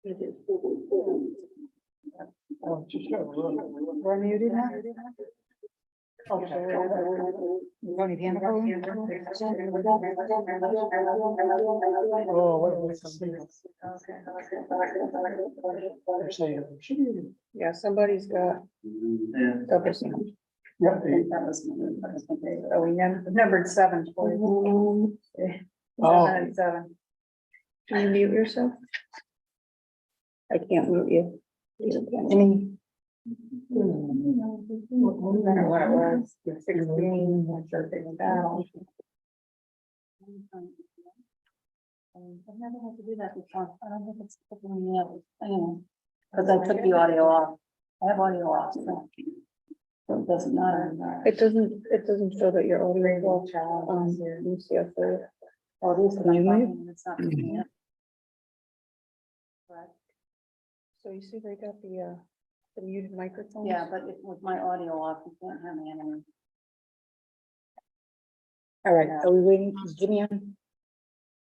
We're muted now? Okay. Tony Panico? Oh, Yeah, somebody's got. Yeah. Oh, we numbered 7. Oh. 7 and 7. Can you mute yourself? I can't mute you. I mean. I don't know what it was. 16. I'm sure it's down. I've never had to do that before. I don't think it's because I took the audio off. I have audio off, so it doesn't matter. It doesn't show that your audio is off on UCF. Oh, it is, because I'm talking and it's not picking up. Correct. So you see they got the muted microphone? Yeah, but with my audio off, you can't have me anyway. All right, are we waiting? Is Jimmy on?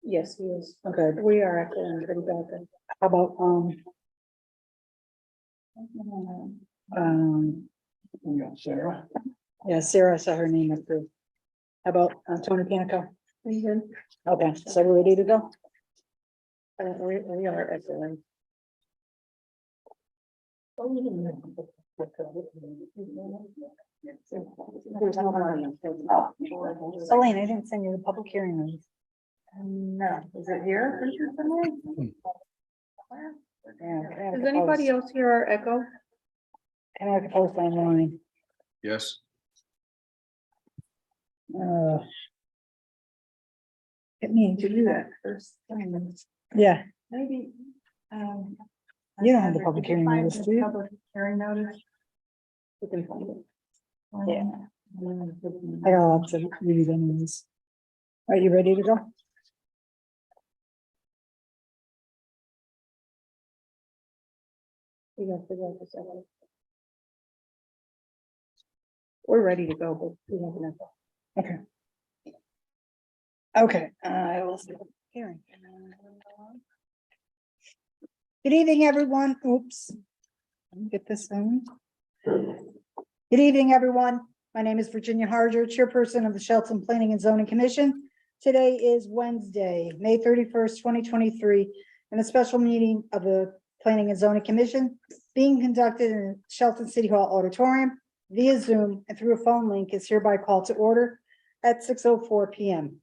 Yes, he is. Okay, we are actually pretty bad then. How about, Sarah. yeah, Sarah, I saw her name up there. How about Tony Panico? Okay, so we're ready to go? We are excellent. Elaine, I didn't send you the public hearing notice. No, is it here? Yeah, does anybody else hear our echo? Can I have to post online? Yes. Get me to do that first. Yeah. Maybe. You don't have the public hearing notice, do you? Public hearing notice. You can find it. Yeah. I got lots of read anyways. Are you ready to go? We gotta figure out this out. We're ready to go, but we have enough. Okay. Okay, I will start the hearing. Good evening, everyone. Oops. Let me get this in. Good evening, everyone. My name is Virginia Harger, Chairperson of the Shelton Planning and Zoning Commission. Today is Wednesday, May 31st, 2023, and a special meeting of the Planning and Zoning Commission being conducted in Shelton City Hall Auditorium via Zoom and through a phone link is hereby called to order at 6:04 p.m.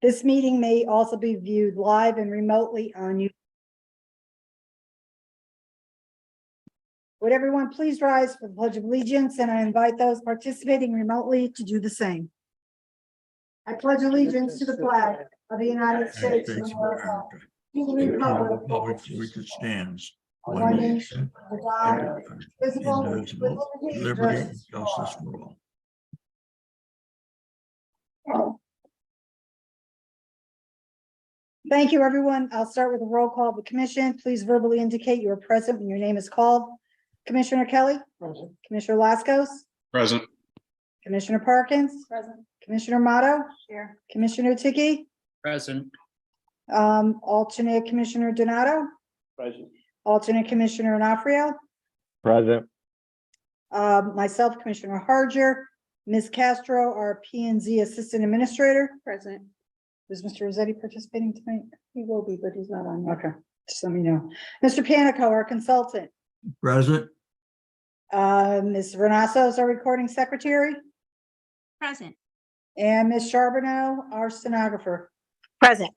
This meeting may also be viewed live and remotely on YouTube. Would everyone please rise for the Pledge of Allegiance, and I invite those participating remotely to do the same. I pledge allegiance to the flag of the United States of America, to the republic For which it stands, one nation, under God, indivisible, with liberty and justice for all. Thank you, everyone. I'll start with a roll call of the commission. Please verbally indicate you are present when your name is called. Commissioner Kelly. Present. Commissioner Lascos. Present. Commissioner Parkins. Present. Commissioner Motto. Here. Commissioner Tiki. Present. Alternate Commissioner Donato. Present. Alternate Commissioner Onofrio. Present. Myself, Commissioner Harger. Ms. Castro, our P&Z Assistant Administrator. Present. Is Mr. Rossetti participating tonight? He will be, but he's not on. Okay, just let me know. Mr. Panico, our consultant. Present. Ms. Renasso is our recording secretary. Present. And Ms. Charbonneau, our stenographer. Present.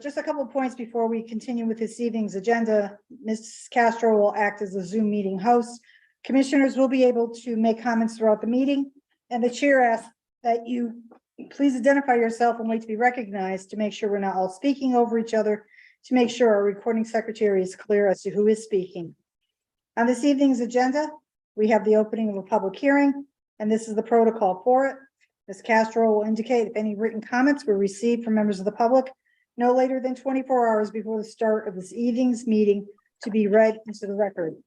Just a couple of points before we continue with this evening's agenda. Ms. Castro will act as the Zoom meeting host. Commissioners will be able to make comments throughout the meeting, and the chair asks that you please identify yourself and wait to be recognized to make sure we're not all speaking over each other, to make sure our recording secretary is clear as to who is speaking. On this evening's agenda, we have the opening of a public hearing, and this is the protocol for it. Ms. Castro will indicate if any written comments were received from members of the public no later than 24 hours before the start of this evening's meeting to be read into the record.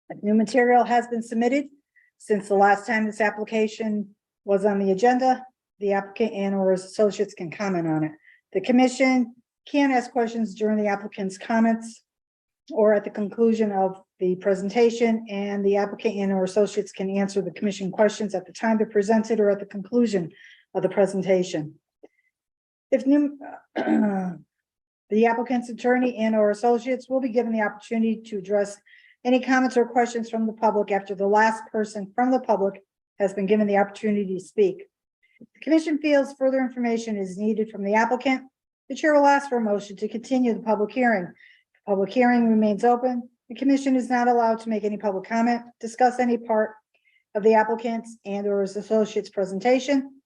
If new material has been submitted since the last time this application was on the agenda, the applicant and or his associates can comment on it. The commission can ask questions during the applicant's comments or at the conclusion of the presentation, and the applicant and or associates can answer the commission questions at the time they're presented or at the conclusion of the presentation. If the applicant's attorney and or associates will be given the opportunity to address any comments or questions from the public after the last person from the public has been given the opportunity to speak. If the commission feels further information is needed from the applicant, the chair will ask for a motion to continue the public hearing. The public hearing remains open. The commission is not allowed to make any public comment, discuss any part of the applicant's and or his associates presentation,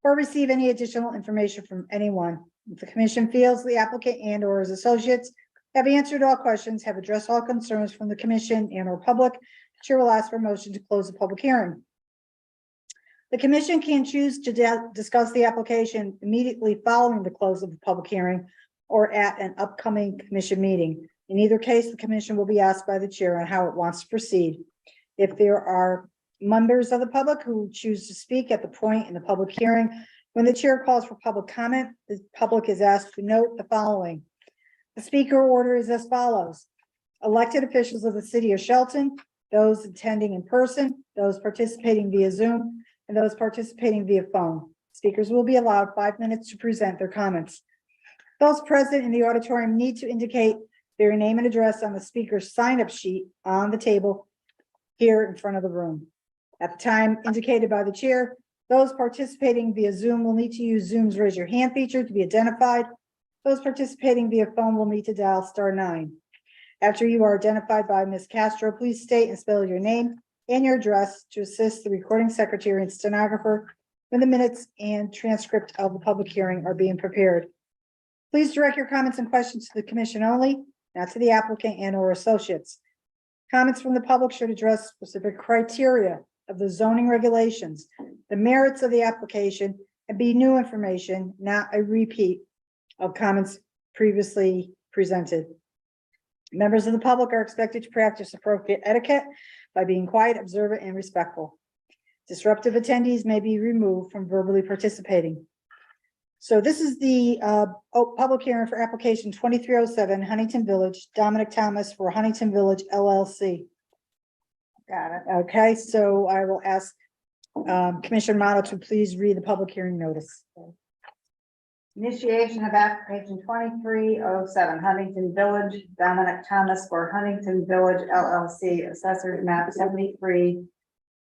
or receive any additional information from anyone. If the commission feels the applicant and or his associates have answered all questions, have addressed all concerns from the commission and or public, the chair will ask for a motion to close the public hearing. The commission can choose to discuss the application immediately following the close of the public hearing or at an upcoming commission meeting. In either case, the commission will be asked by the chair on how it wants to proceed. If there are members of the public who choose to speak at the point in the public hearing, when the chair calls for public comment, the public is asked to note the following. The speaker order is as follows. Elected officials of the city of Shelton, those attending in person, those participating via Zoom, and those participating via phone. Speakers will be allowed 5 minutes to present their comments. Those present in the auditorium need to indicate their name and address on the speaker's sign-up sheet on the table here in front of the room. At the time indicated by the chair, those participating via Zoom will need to use Zoom's raise your hand feature to be identified. Those participating via phone will need to dial *9. After you are identified by Ms. Castro, please state and spell your name and your address to assist the recording secretary and stenographer when the minutes and transcript of the public hearing are being prepared. Please direct your comments and questions to the commission only, not to the applicant and or associates. Comments from the public should address specific criteria of the zoning regulations, the merits of the application, and be new information, not a repeat of comments previously presented. Members of the public are expected to practice appropriate etiquette by being quiet, observant, and respectful. Disruptive attendees may be removed from verbally participating. So this is the public hearing for application 2307 Huntington Village, Dominic Thomas for Huntington Village LLC. Got it. Okay, so I will ask Commissioner Mono to please read the public hearing notice. Initiation of application 2307 Huntington Village, Dominic Thomas for Huntington Village LLC, Assessor's Map 73,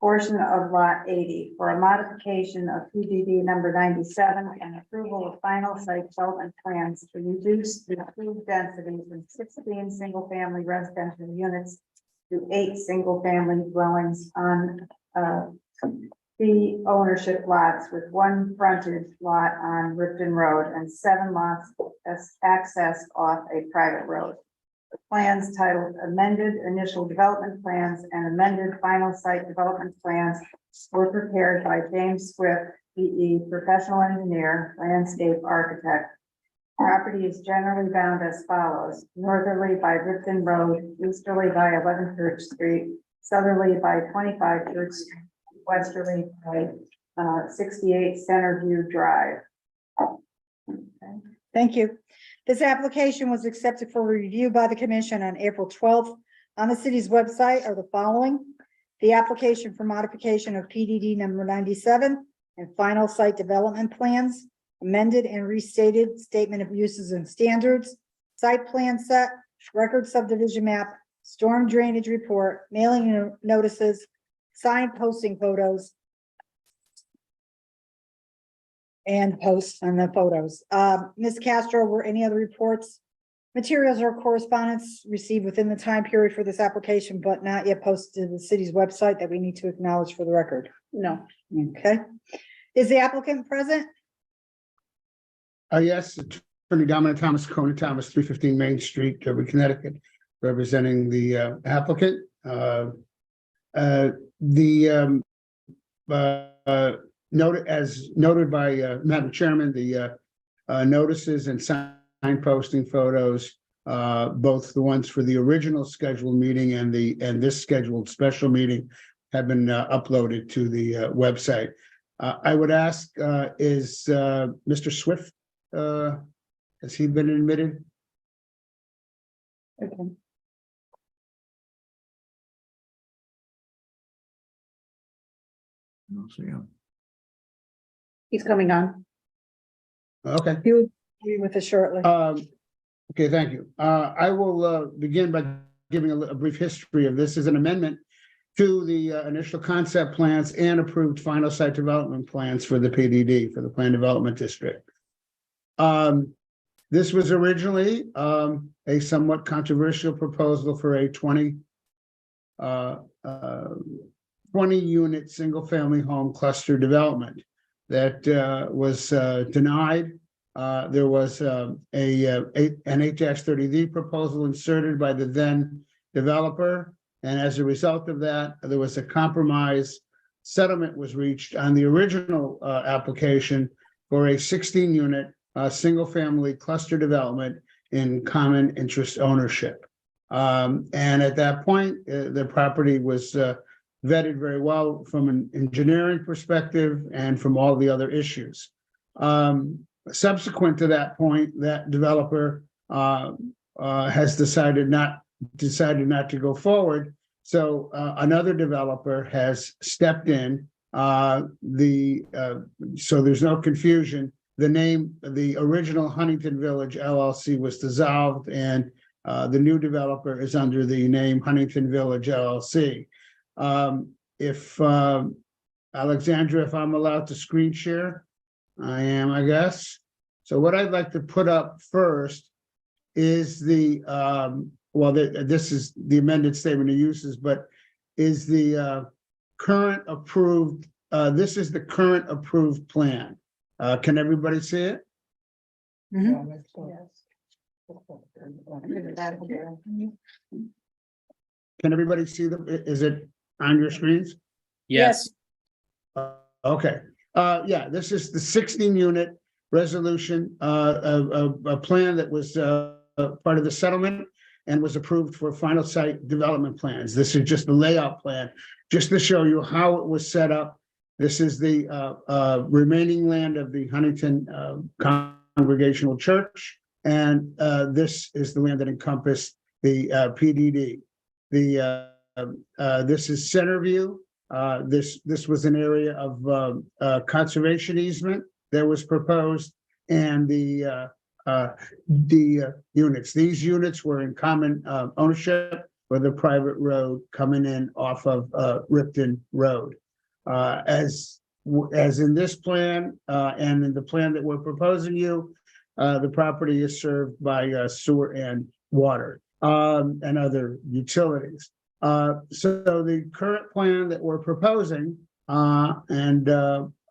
portion of Lot 80, for a modification of PDD number 97 and approval of final site development plans to reduce the approved density from 16 single-family residential units to 8 single-family dwellings on the ownership lots, with 1 frontage lot on Ripton Road and 7 lots as accessed off a private road. The plans titled Amended Initial Development Plans and Amended Final Site Development Plans were prepared by James Swift, PE, professional engineer, landscape architect. Property is generally bound as follows: northerly by Ripton Road, easterly by 11 Church Street, southerly by 25 Church Street, westerly by 68 Centerview Drive. Okay. Thank you. This application was accepted for review by the commission on April 12th. On the city's website are the following: the application for modification of PDD number 97 and final site development plans, amended and restated statement of uses and standards, site plan set, record subdivision map, storm drainage report, mailing notices, sign posting photos, and posts on the photos. Ms. Castro, were any other reports, materials, or correspondence received within the time period for this application, but not yet posted to the city's website that we need to acknowledge for the record? No. Okay. Is the applicant present? Yes, Attorney Dominic Thomas, Conan Thomas, 315 Main Street, Connecticut, representing the applicant. Noted as noted by Madam Chairman, the notices and sign posting photos, both the ones for the original scheduled meeting and this scheduled special meeting, have been uploaded to the website. I would ask, is Mr. Swift, has he been admitted? Okay. I don't see him. He's coming on. Okay. He will be with us shortly. Okay, thank you. I will begin by giving a brief history of this. As an amendment to the initial concept plans and approved final site development plans for the PDD, for the Plan Development District. This was originally a somewhat controversial proposal for a 20 unit single family home cluster development that was denied. There was an 8-30D proposal inserted by the then developer. And as a result of that, there was a compromise settlement was reached on the original application for a 16 unit single family cluster development in common interest ownership. And at that point, the property was vetted very well from an engineering perspective and from all the other issues. Subsequent to that point, that developer has decided not to go forward. So another developer has stepped in. So there's no confusion. The name, the original Huntington Village LLC was dissolved, and the new developer is under the name Huntington Village LLC. If Alexandra, if I'm allowed to screen share, I am, I guess. So what I'd like to put up first is the this is the amended statement of uses, but is the current approved. This is the current approved plan. Can everybody see it? Mhm. Can everybody see them? Is it on your screens? Yes. Okay. Yeah, this is the 16 unit resolution, a plan that was part of the settlement and was approved for final site development plans. This is just the layout plan, just to show you how it was set up. This is the remaining land of the Huntington Congregational Church, and this is the land that encompassed the PDD. This is Centerview. This was an area of conservation easement that was proposed, and the units. These units were in common ownership with a private road coming in off of Ripton Road. As in this plan and in the plan that we're proposing you, the property is served by sewer and water and other utilities. So the current plan that we're proposing, and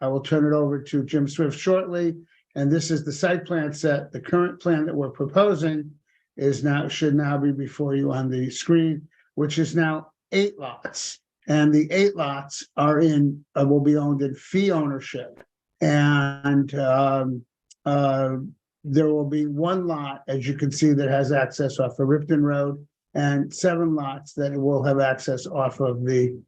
I will turn it over to Jim Swift shortly. And this is the site plan set. The current plan that we're proposing should now be before you on the screen, which is now 8 lots. And the 8 lots are will be owned in fee ownership. And there will be 1 lot, as you can see, that has access off of Ripton Road, and 7 lots that will have access off of the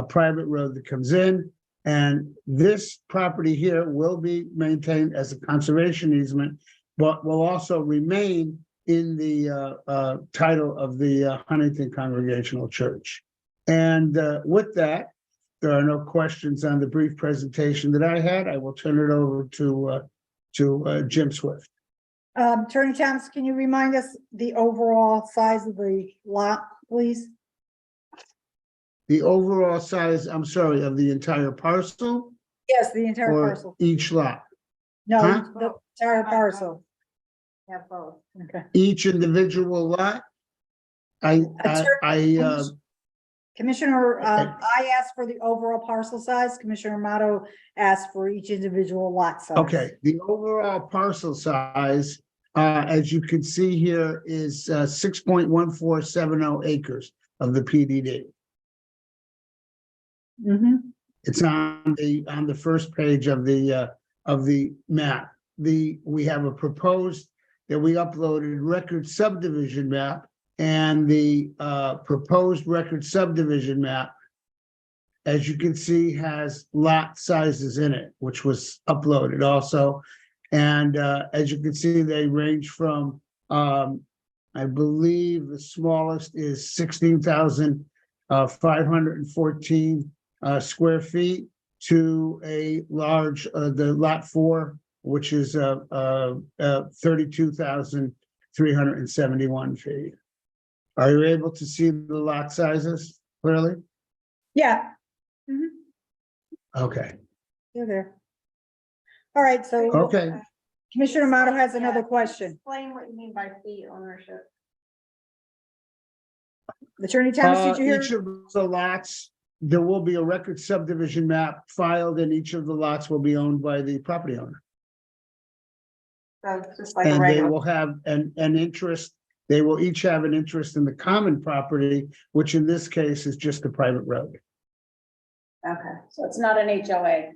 private road that comes in. And this property here will be maintained as a conservation easement, but will also remain in the title of the Huntington Congregational Church. And with that, there are no questions on the brief presentation that I had. I will turn it over to Jim Swift. Attorney Thomas, can you remind us the overall size of the lot, please? The overall size, I'm sorry, of the entire parcel Yes, the entire or parcel. each lot? No, Huh? the entire parcel. Yeah, both. Okay. Each individual lot? Commissioner, Okay. I asked for the overall parcel size. Commissioner Amato asked for each individual lot size. Okay, the overall parcel size, as you can see here, is 6.1470 acres of the PDD. Mm-hmm. It's on the first page of the map. We have a proposed that we uploaded record subdivision map, and the proposed record subdivision map as you can see, has lot sizes in it, which was uploaded also. And as you can see, they range from, I believe the smallest is 16,514 square feet to a large, the lot 4, which is 32,371 feet. Are you able to see the lot sizes clearly? Yeah. Mhm, Okay, they're there. All right, so okay. Commissioner Amato has another question. Explain what you mean by fee ownership. Attorney Thomas, did you Each hear? of the lots, there will be a record subdivision map filed, and each of the lots will be owned by the property owner. So it's just like a And they regular. will have an interest, they will each have an interest in the common property, which in this case is just a private road. Okay, so it's not an HOA.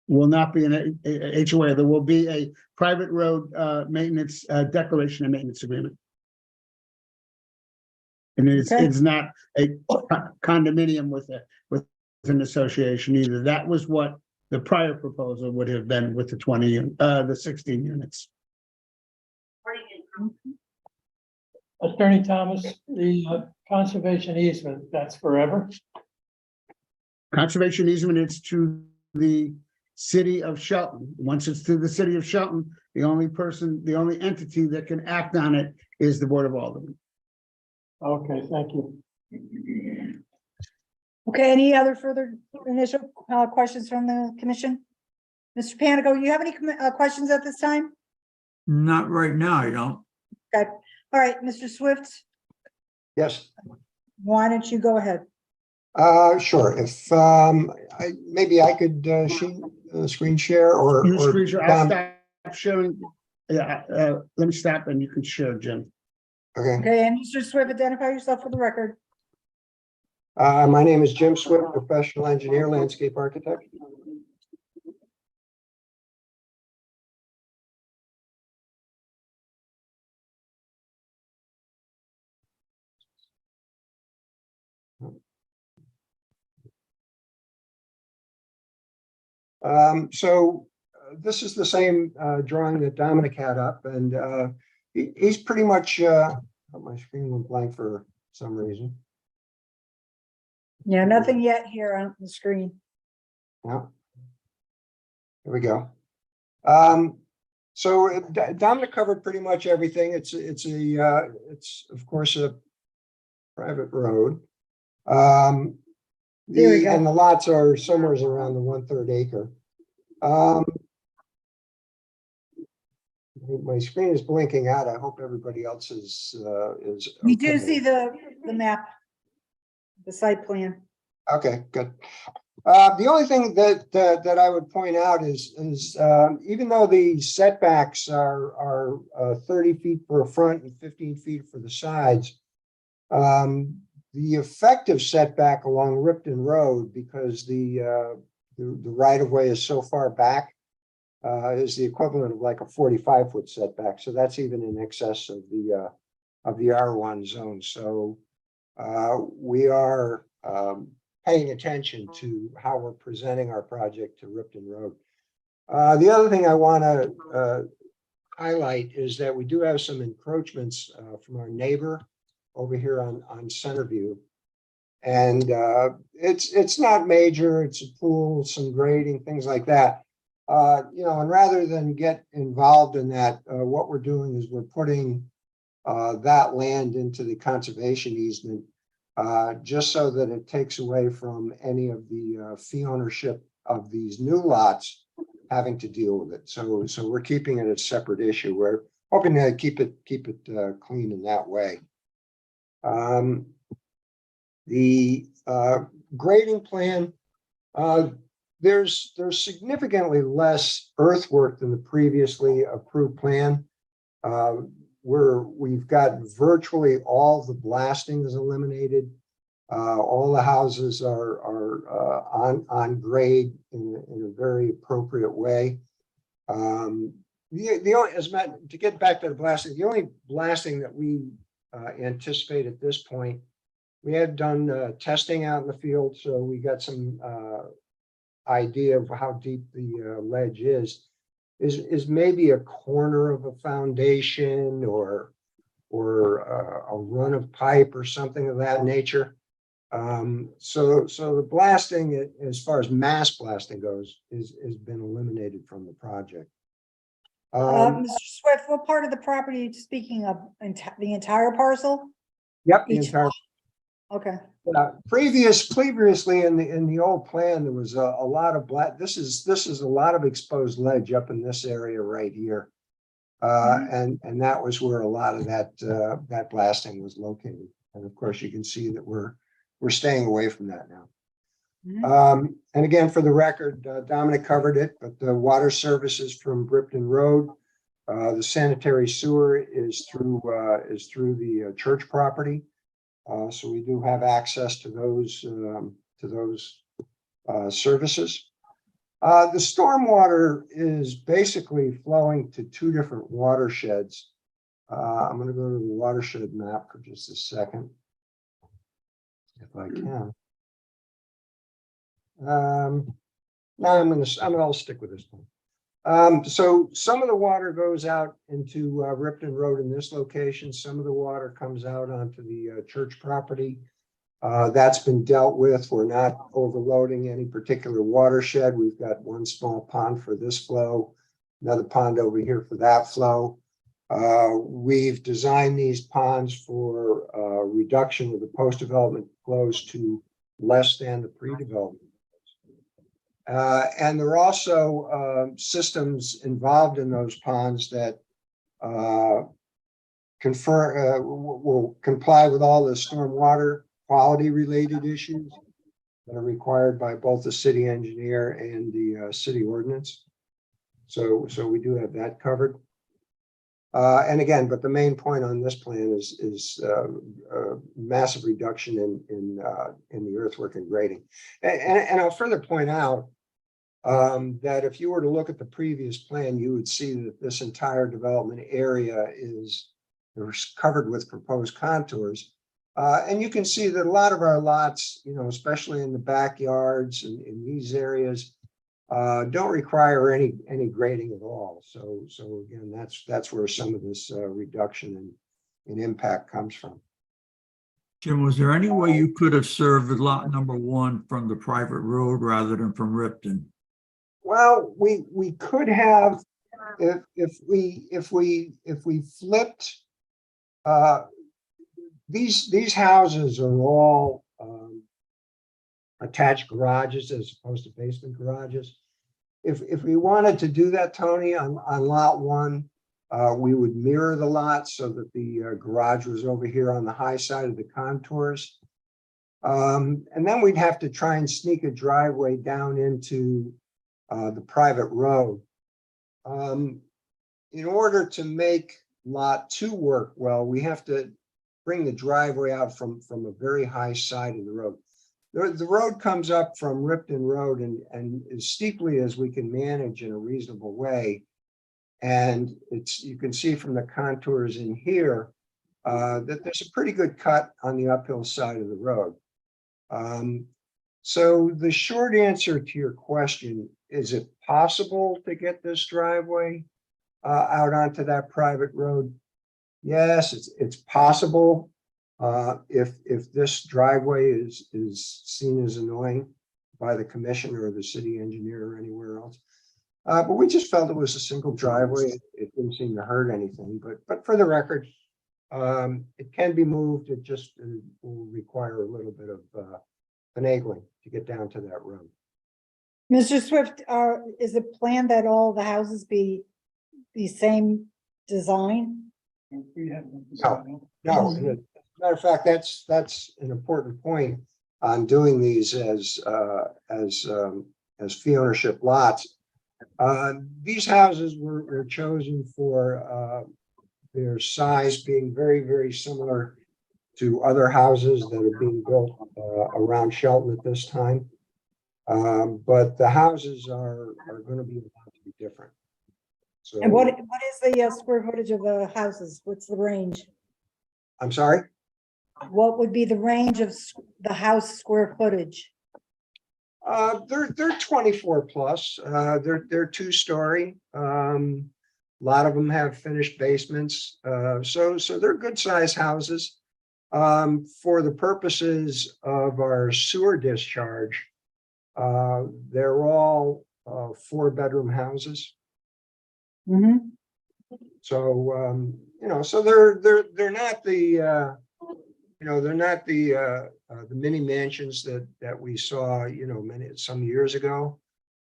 Will not be an HOA, there will be a private road maintenance declaration and maintenance agreement. And Okay. it's not a condominium with an association either. That was what the prior proposal would have been with the 16 units. Attorney Thomas, the conservation easement, that's forever? Conservation easement is to the city of Shelton. Once it's to the city of Shelton, the only entity that can act on it is the Board of Aldermen. Okay, thank you. Okay, any other further initial questions from the commission? Mr. Panico, you have any questions at this time? Not right now, you don't. Okay, all right, Mr. Swift, Yes, why don't you go ahead? sure. If maybe I could screen share or You screen share, I'll Tom- stop sharing. Yeah, let me stop and you can share, Jim. Okay. Okay, and Mr. Swift, identify yourself for the record. My name is Jim Swift, professional engineer, landscape architect. So this is the same drawing that Dominic had up, and he's pretty much, my screen went blank for some reason. Yeah, nothing yet here on the screen. Yeah. There we go. So Dominic covered pretty much everything. It's of course a private road. There we go. And the lots are somewhere around the 1/3 acre. My screen is blinking out. I hope everybody else is. We do okay. see the map, the site plan. Okay, good. The only thing that I would point out is even though the setbacks are 30 feet for a front and 15 feet for the sides, the effective setback along Ripton Road, because the right of way is so far back, is the equivalent of like a 45-foot setback. So that's even in excess of the R1 zone. So we are paying attention to how we're presenting our project to Ripton Road. The other thing I want to highlight is that we do have some encroachments from our neighbor over here on Centerview. And it's not major, it's a pool, some grading, things like that. And rather than get involved in that, what we're doing is we're putting that land into the conservation easement, just so that it takes away from any of the fee ownership of these new lots having to deal with it. So we're keeping it a separate issue. We're hoping to keep it clean in that way. The grading plan, there's significantly less earthwork than the previously approved plan. We've got virtually all the blasting is eliminated. All the houses are on grade in a very appropriate way. The only, to get back to the blasting, the only blasting that we anticipate at this point we had done testing out in the field, so we got some idea of how deep the ledge is maybe a corner of a foundation or a run of pipe or something of that nature. So the blasting, as far as mass blasting goes, has been eliminated from the project. Mr. Swift, what part of the property, are you speaking of, the entire parcel? Yep, the each- entire. Okay, Previously in the old plan, there was a lot of this is a lot of exposed ledge up in this area right here. And that was where a lot of that blasting was located. And of course, you can see that we're staying away from that now. And again, for the record, Dominic covered it, but the water services from Bripton Road, the sanitary sewer is through the church property. So we do have access to those services. The stormwater is basically flowing to two different watersheds. I'm going to go to the watershed map for just a second, if I can. No, I'll stick with this one. So some of the water goes out into Ripton Road in this location. Some of the water comes out onto the church property. That's been dealt with. We're not overloading any particular watershed. We've got one small pond for this flow, another pond over here for that flow. We've designed these ponds for reduction of the post-development flows to less than the pre-development. And there are also systems involved in those ponds that will comply with all the stormwater quality related issues that are required by both the city engineer and the city ordinance. So we do have that covered. And again, but the main point on this plan is massive reduction in the earthwork and grading. And I'll further point out that if you were to look at the previous plan, you would see that this entire development area is covered with proposed contours. And you can see that a lot of our lots, especially in the backyards and in these areas, don't require any grading at all. So again, that's where some of this reduction in impact comes from. Jim, was there any way you could have served lot number 1 from the private road rather than from Ripton? Well, we could have if we flipped. These houses are all attached garages as opposed to basement garages. If we wanted to do that, Tony, on lot 1, we would mirror the lot so that the garage was over here on the high side of the contours. And then we'd have to try and sneak a driveway down into the private road. In order to make lot 2 work well, we have to bring the driveway out from a very high side of the road. The road comes up from Ripton Road and as steeply as we can manage in a reasonable way. And you can see from the contours in here that there's a pretty good cut on the uphill side of the road. So the short answer to your question, is it possible to get this driveway out onto that private road? Yes, it's possible. If this driveway is seen as annoying by the commissioner or the city engineer or anywhere else. But we just felt it was a single driveway. It didn't seem to hurt anything, but for the record, it can be moved. It just will require a little bit of finagling to get down to that road. Mr. Swift, is it planned that all the houses be the same design? No. As a matter of fact, that's an important point on doing these as fee ownership lots. These houses were chosen for their size being very, very similar to other houses that are being built around Shelton at this time. But the houses are going to be allowed to be different. So, And what is the square footage of the houses? What's the range? I'm sorry? what would be the range of the house square footage? They're 24 plus, they're 2-story. A lot of them have finished basements, so they're good sized houses. For the purposes of our sewer discharge, they're all 4-bedroom houses. Mhm. So, so they're not the, they're not the mini mansions that we saw, some years ago.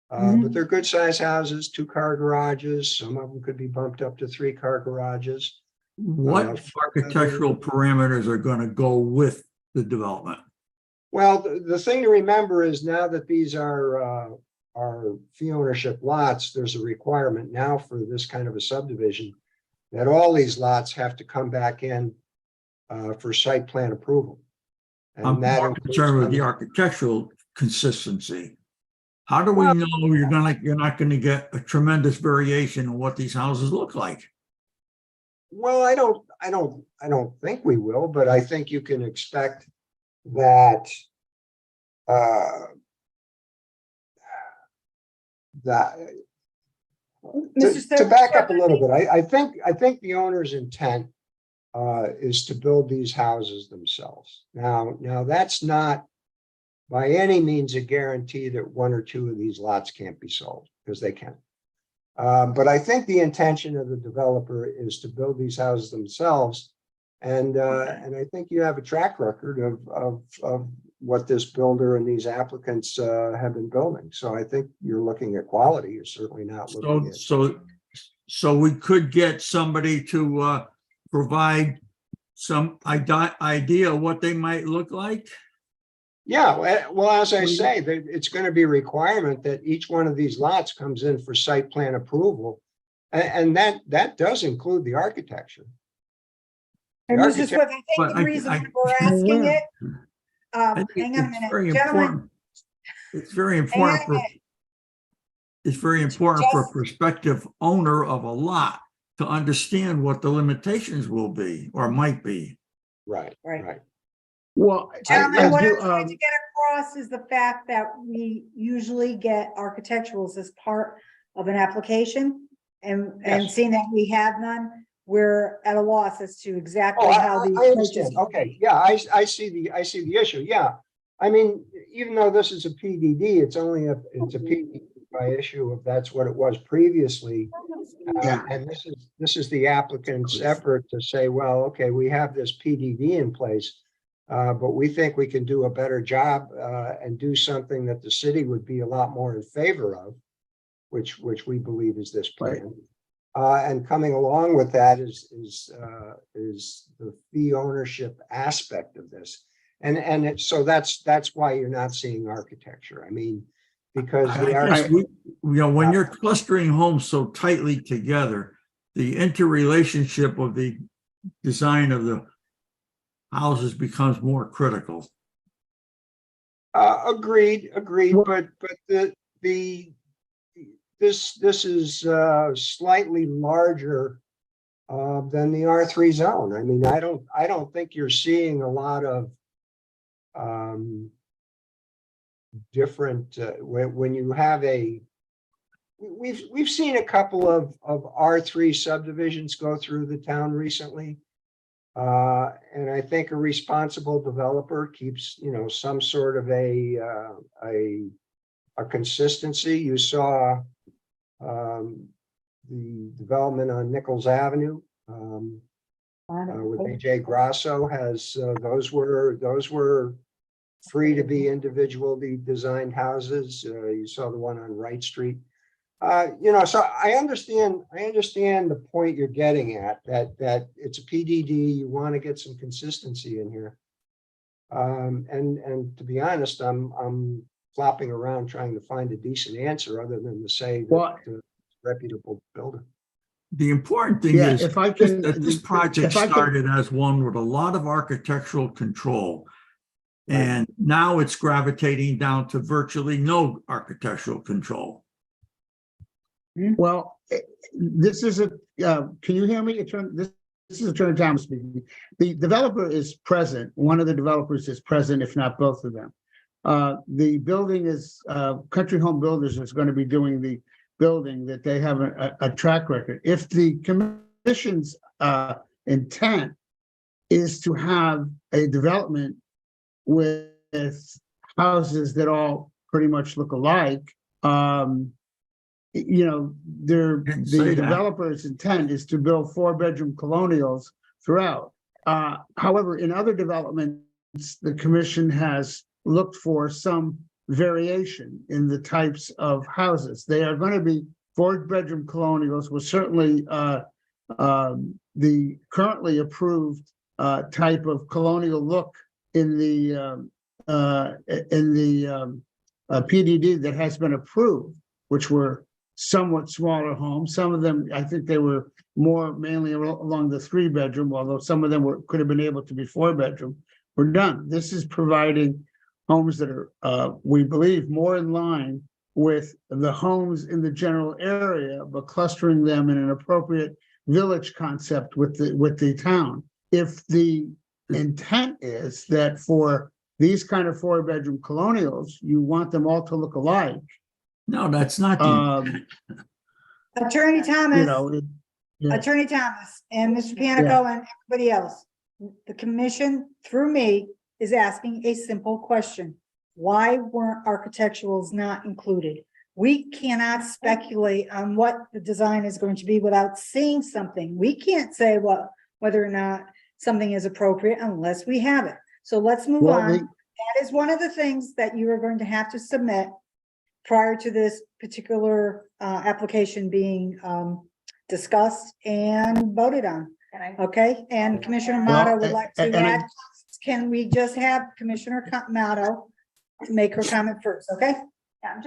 But they're good sized houses, 2-car garages. Some of them could be bumped up to 3-car garages. What architectural parameters are going to go with the development? Well, the thing to remember is now that these are fee ownership lots, there's a requirement now for this kind of a subdivision that all these lots have to come back in for site plan approval. I'm And that more concerned with the architectural consistency. How do we know you're not going to get a tremendous variation in what these houses look like? Well, I don't think we will, but I think you can expect that to back up a little bit, I think the owner's intent is to build these houses themselves. Now that's not by any means a guarantee that 1 or 2 of these lots can't be sold, because they can. But I think the intention of the developer is to build these houses themselves. And I think you have a track record of what this builder and these applicants have been building. So I think you're looking at quality. You're certainly not looking at. So we could get somebody to provide some idea what they might look like. Yeah, well, as I say, it's going to be a requirement that each one of these lots comes in for site plan approval. And that does include the architecture. And Mr. Swift, I But think the reason we're asking it, I think hang on a it's minute, very gentlemen. important. It's very Hang on a important. minute. It's very important for a Just- prospective owner of a lot to understand what the limitations will be or might be. Right. Well, Gentlemen, what do, I'm trying to get across is the fact that we usually get architecturals as part of an application. And Yes. seeing that we have none, we're at a loss as to exactly Oh, how the. I understand. Okay, yeah, I see the issue. Yeah. I mean, even though this is a PDD, it's a PDD by issue if that's what it was previously. Yeah. And this is the applicant's effort to say, well, okay, we have this PDD in place, but we think we can do a better job and do something that the city would be a lot more in favor of, which we believe is this plan. And coming along with that is the fee ownership aspect of this. So that's why you're not seeing architecture. I mean, because when you're clustering homes so tightly together, the interrelationship of the design of the houses becomes more critical. Agreed. But this is slightly larger than the R3 zone. I mean, I don't think you're seeing a lot of different when you have we've seen a couple of R3 subdivisions go through the town recently. And I think a responsible developer keeps, some sort of a consistency. You saw the development on Nichols Avenue with AJ Grasso has those were free to be individually designed houses. You saw the one on Wright Street. So I understand the point you're getting at, that it's a PDD, you want to get some consistency in here. And to be honest, I'm flopping around trying to find a decent answer other than to say that reputable builder. The important thing is if I can, that this project started as one with a lot of architectural control. And now it's gravitating down to virtually no architectural control. Well, this is can you hear me? This is Attorney Thomas speaking. The developer is present. One of the developers is present, if not both of them. The building is, Country Home Builders is going to be doing the building, that they have a track record. If the commission's intent is to have a development with houses that all pretty much look alike, you know, Didn't say the that. developer's intent is to build 4-bedroom colonials throughout. However, in other developments, the commission has looked for some variation in the types of houses. They are going to be 4-bedroom colonials with certainly the currently approved type of colonial look in the PDD that has been approved, which were somewhat smaller homes. Some of them, I think they were more mainly along the 3-bedroom, although some of them could have been able to be 4-bedroom. We're done. This is providing homes that are, we believe, more in line with the homes in the general area, but clustering them in an appropriate village concept with the town. If the intent is that for these kind of 4-bedroom colonials, you want them all to look alike, No, that's not the, Attorney you Thomas, know, yeah. Attorney Thomas and Mr. Panico and everybody else, the commission through me is asking a simple question. Why weren't architecturals not included? We cannot speculate on what the design is going to be without seeing something. We can't say whether or not something is appropriate unless we have it. So let's move Well, on. That is one of the things that you are going to have to submit prior to this particular application being discussed and voted on. Okay, and Commissioner Motto would like to and add, can we just have Commissioner Motto to make her comment first, okay? Yeah,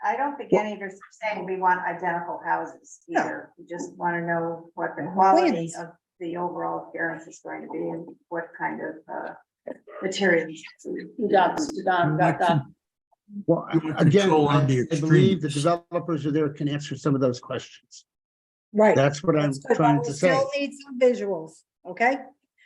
I don't think any of us are saying we want identical houses No. either. We just want to know what the quality Plans. of the overall appearance is going to be and what kind of materials. Well, You want again, control on I the believe the extremes. developers are there can answer some of those questions. Right. That's what I'm That's good, but trying we to say. Still need some visuals, okay?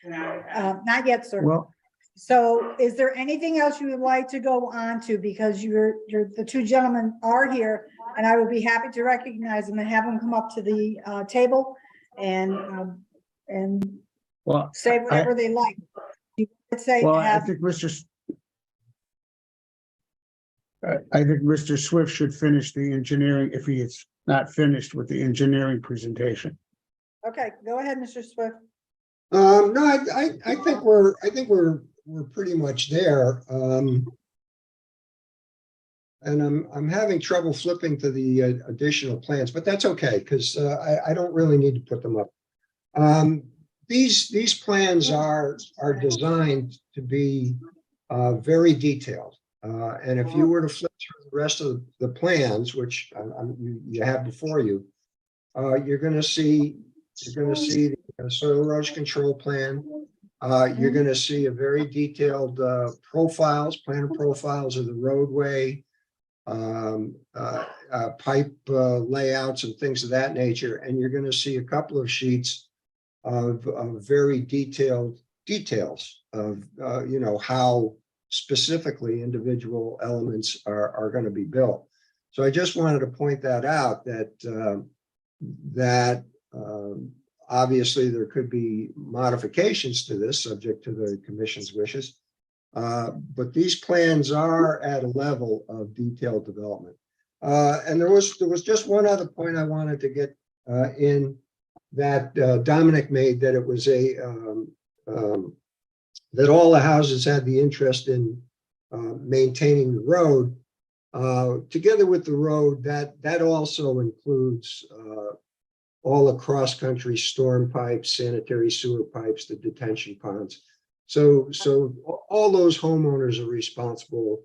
Not yet, sir. Well, So is there anything else you would like to go on to? Because the two gentlemen are here and I would be happy to recognize them and have them come up to the table and well, say whatever they like. You could say, well, I have, think I think Mr. Swift should finish the engineering if he is not finished with the engineering presentation. okay, go ahead, Mr. Swift. No, I think we're pretty much there. And I'm having trouble flipping to the additional plans, but that's okay, because I don't really need to put them up. These plans are designed to be very detailed. And if you were to flip through the rest of the plans, which you have before you, you're going to see the soil erosion control plan. You're going to see a very detailed plan profiles of the roadway, pipe layouts and things of that nature. And you're going to see a couple of sheets of very detailed details of, how specifically individual elements are going to be built. So I just wanted to point that out, that obviously there could be modifications to this subject to the commission's wishes. But these plans are at a level of detailed development. And there was just one other point I wanted to get in that Dominic made, that it was that all the houses had the interest in maintaining the road. Together with the road, that also includes all the cross-country storm pipes, sanitary sewer pipes, the detention ponds. So all those homeowners are responsible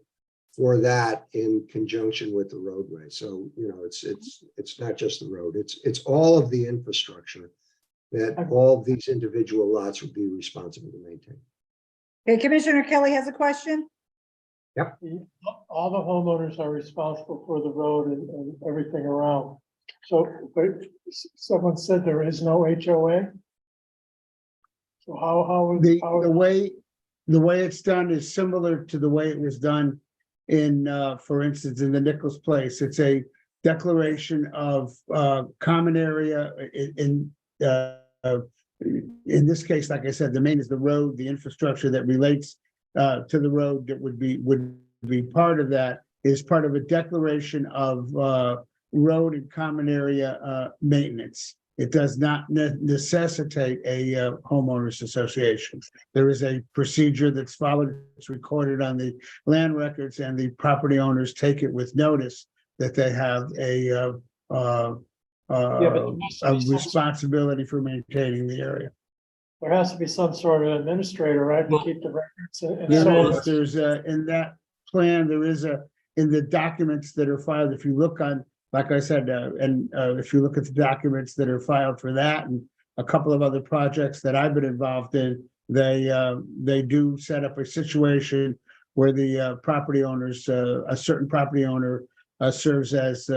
for that in conjunction with the roadway. So, it's not just the road, it's all of the infrastructure that all of these individual lots would be responsible to maintain. Okay, Commissioner Kelly has a question. All the homeowners are responsible for the road and everything around. So, but someone said there is no HOA. So how? The way it's done is similar to the way it was done in, for instance, in the Nichols Place. It's a declaration of common area in this case, like I said, the main is the road, the infrastructure that relates to the road that would be part of that is part of a declaration of road and common area maintenance. It does not necessitate a homeowners association. There is a procedure that's followed, it's recorded on the land records, and the property owners take it with notice that they have a responsibility for maintaining the area. There has to be some sort of administrator, right, to keep the records and so There on. is, there's in that plan, there is in the documents that are filed, if you look on, like I said, if you look at the documents that are filed for that and a couple of other projects that I've been involved in, they do set up a situation where the property owners, a certain property owner serves as,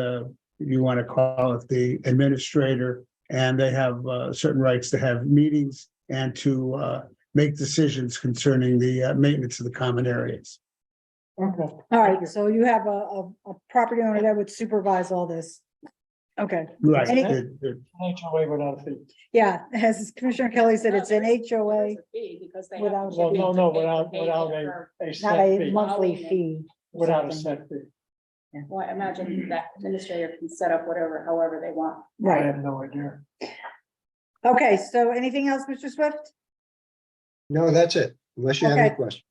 you want to call it the administrator, and they have certain rights to have meetings and to make decisions concerning the maintenance of the common areas. Okay. All right, so you have a property owner that would supervise all this. Okay, Right. Any- HOA without a fee. yeah, as Commissioner Kelly said, it's an HOA, Because they without- have. Well, no, to without pay a not set a fee, monthly fee. without a set fee. Well, I imagine that administrator can set up whatever, however they want. I Right, have no idea. okay, so anything else, Mr. Swift? No, that's it, unless you have any Okay. questions.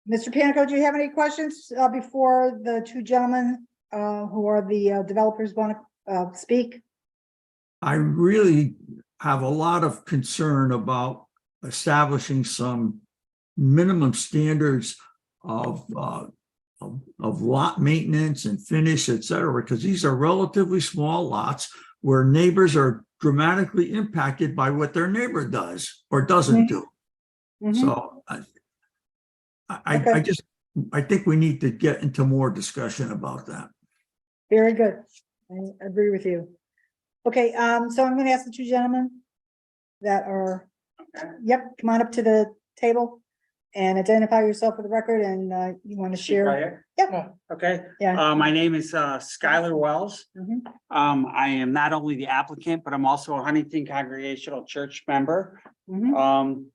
Mr. Panico, do you have any questions before the two gentlemen who are the developers want to speak? I really have a lot of concern about establishing some minimum standards of lot maintenance and finish, et cetera, because these are relatively small lots where neighbors are dramatically impacted by what their neighbor does or doesn't do. Mhm. So Okay. I think we need to get into more discussion about that. Very good. I agree with you. Okay, so I'm gonna ask the two gentlemen that are, yep, come on up to the table and identify yourself for the record, and you want to share. Yep. Okay. Yeah. My name is Skylar Wells. Mhm. I am not only the applicant, but I'm also a Huntington Congregational Church member. Mhm.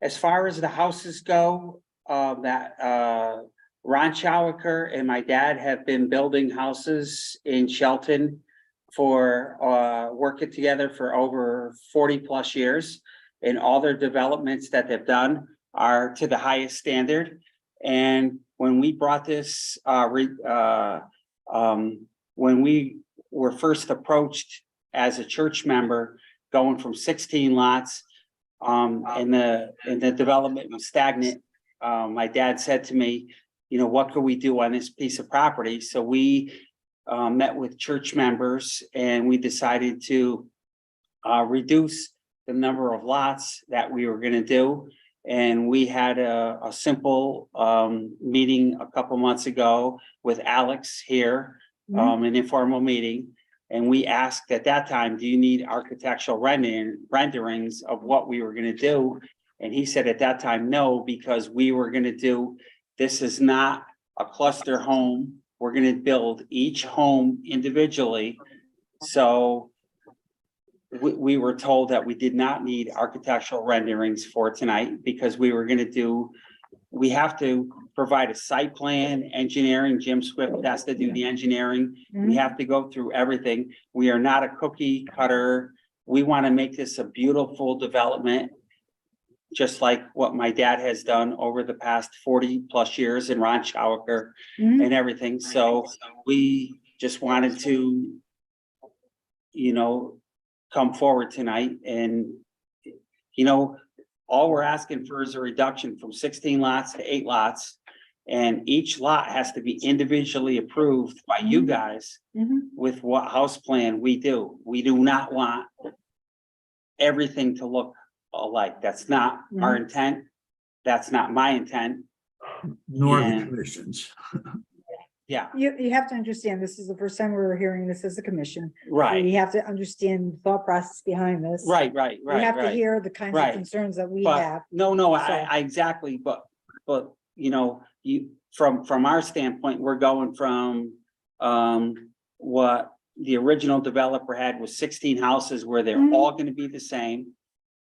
As far as the houses go, that Ron Chowaker and my dad have been building houses in Shelton for working together for over 40+ years. And all their developments that they've done are to the highest standard. And when we brought this, when we were first approached as a church member, going from 16 lots, and the development was stagnant, my dad said to me, you know, what could we do on this piece of property? So we met with church members and we decided to reduce the number of lots that we were going to do. And we had a simple meeting a couple months ago with Alex here, an informal meeting. And we asked at that time, do you need architectural renderings of what we were going to do? And he said at that time, no, because we were going to do, this is not a cluster home. We're going to build each home individually. So we were told that we did not need architectural renderings for tonight because we were going to do, we have to provide a site plan, engineering. Jim Swift has to do the engineering. We have to go through everything. We are not a cookie cutter. We want to make this a beautiful development, just like what my dad has done over the past 40+ years in Ron Chowaker and everything. So we just wanted to, you know, come forward tonight and, you know, all we're asking for is a reduction from 16 lots to 8 lots. And each lot has to be individually approved by you guys with what house plan we do. We do not want everything to look alike. That's not our intent. That's not my intent. Nor the And- commissions. Yeah, You have to understand, this is the first time we're hearing this as a commission. right, We have to understand the thought process behind this. right, We have to right. hear the kinds of Right. concerns that we But, have. no, So- I exactly, but, you know, from our standpoint, we're going from, what the original developer had was 16 houses where they're Mhm. all gonna be the same,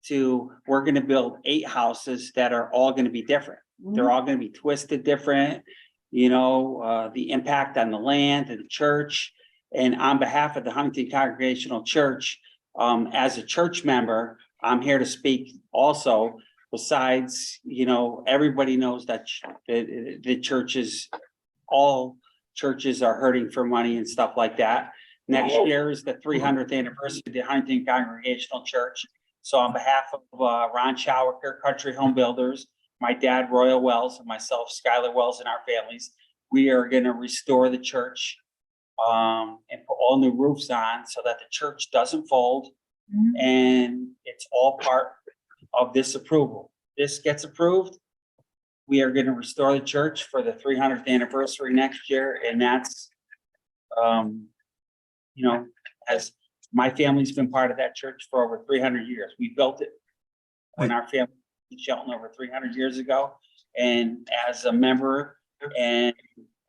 to we're gonna build 8 houses that are all gonna be different. They're all gonna be twisted different, you know, the impact on the land and the church. And on behalf of the Huntington Congregational Church, as a church member, I'm here to speak also. Besides, you know, everybody knows that the churches, all churches are hurting for money and stuff like that. Next year is the 300th anniversary of the Huntington Congregational Church. So on behalf of Ron Showaker, Country Home Builders, my dad, Royal Wells, and myself, Skylar Wells, and our families, we are gonna restore the church and put all new roofs on so that the church doesn't fold. Mhm. And it's all part of this approval. This gets approved. We are gonna restore the church for the 300th anniversary next year, and that's, you know, as my family's been part of that church for over 300 years. We built it when our family in Shelton over 300 years ago. And as a member and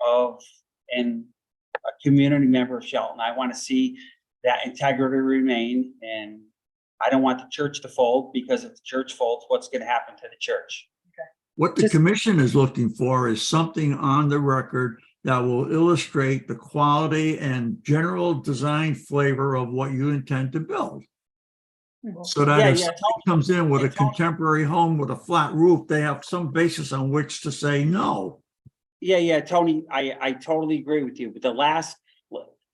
a community member of Shelton, I want to see that integrity remain. And I don't want the church to fold, because if the church folds, what's going to happen to the church? What the Just- commission is looking for is something on the record that will illustrate the quality and general design flavor of what you intend to build. So that if Yeah, somebody comes in with a it's all- contemporary home with a flat roof, they have some basis on which to say no. Yeah, Tony, I totally agree with you. But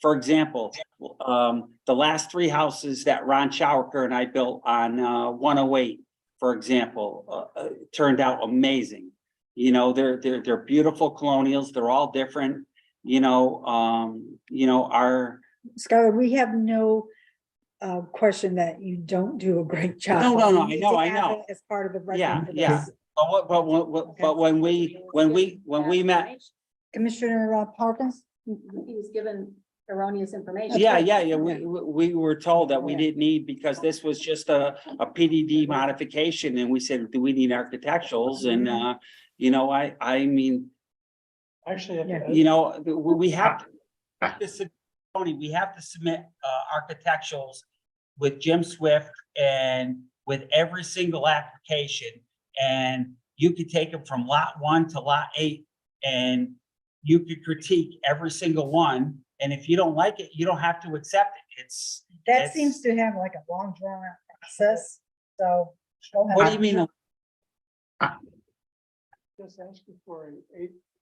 for example, the last 3 houses that Ron Showaker and I built on 108, for example, turned out amazing. You know, they're beautiful colonials. They're all different. You know, our Skylar, we have no question that you don't do a great job. No, but we I need know, to I have know. it As part of the record. Yeah, for yeah. this. But when we met, Commissioner Parkins? He was given erroneous information. yeah, we were told that we didn't need, because this was just a PDD modification, and we said, do we need architecturals? And, you know, I mean, Actually, you know, we have to, Tony, we have to submit architecturals with Jim Swift and with every single application. And you could take them from lot 1 to lot 8, and you could critique every single one. And if you don't like it, you don't have to accept it. That It's- seems to have like a long drawn out process, so. What do you mean? just asking for an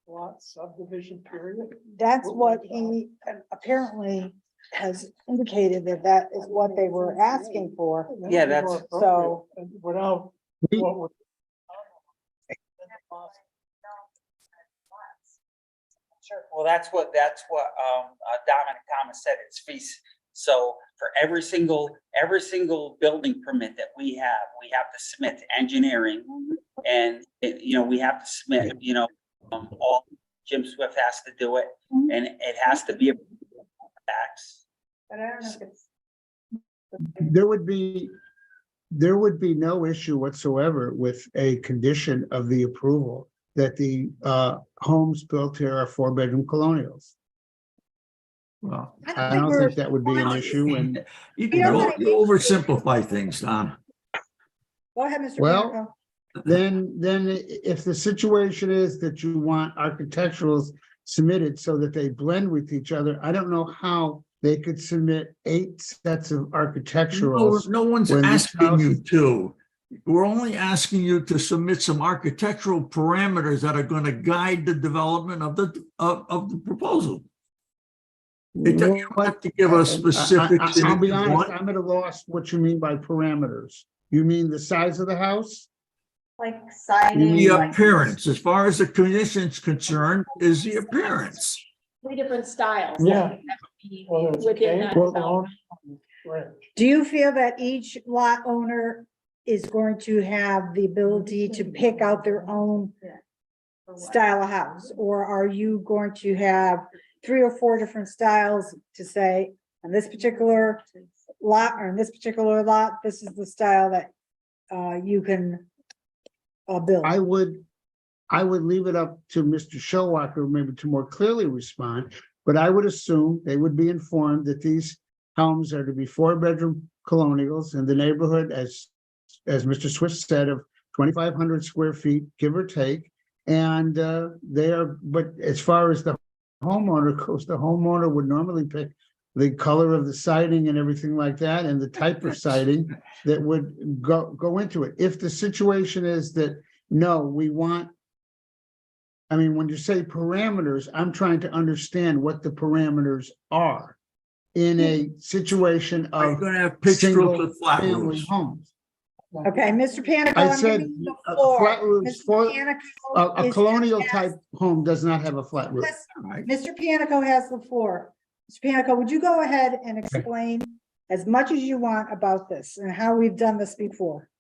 8-lot subdivision period. That's what he apparently has indicated, that is what they were asking for. Yeah, that's- So- And without We- what would. Well, that's what Dominic Thomas said, it's fees. So for every single building permit that we have to submit to engineering. And, you know, we have to submit, you know, all, Jim Swift has to do it, and it has to be a tax. But I don't know if it's. There would be no issue whatsoever with a condition of the approval that the homes built here are 4-bedroom colonials. Well, I don't think that would be an issue, and you You know what? you oversimplify things, Don. Go ahead, Mr. Well, Franco. then if the situation is that you want architecturals submitted so that they blend with each other, I don't know how they could submit 8 sets of architecturals. No one's when this asking you house- to. We're only asking you to submit some architectural parameters that are going to guide the development of the proposal. You don't have to give us specifics. I'll be in honest, what- I'm at a loss what you mean by parameters. You mean the size of the house? Like The signage. like- appearance, as far as the condition's concerned, is the appearance. 3 different styles. Yeah. that would be Whether it's Within cave that or development. ranch. Do you feel that each lot owner is going to have the ability to pick out their own style of house? Or are you going to have 3 or 4 different styles to say, on this particular lot or in this particular lot, this is the style that you can build? I would leave it up to Mr. Showalker maybe to more clearly respond, but I would assume they would be informed that these homes are to be 4-bedroom colonials in the neighborhood, as Mr. Swift said, of 2,500 square feet, give or take. And they are, but as far as the homeowner goes, the homeowner would normally pick the color of the siding and everything like that, and the type of siding that would go into it. If the situation is that, no, we want, I mean, when you say parameters, I'm trying to understand what the parameters are in a situation Are you of gonna have pitched roofs with flat single-family roofs? homes. Okay, Mr. Panico, I I'm said giving you the a floor. flat roof's Mr. for- Panico A is colonial gonna type ask- home does not have a flat roof. Yes, Right. Mr. Panico has the floor. Mr. Panico, would you go ahead and explain as much as you want about this and how we've done this before?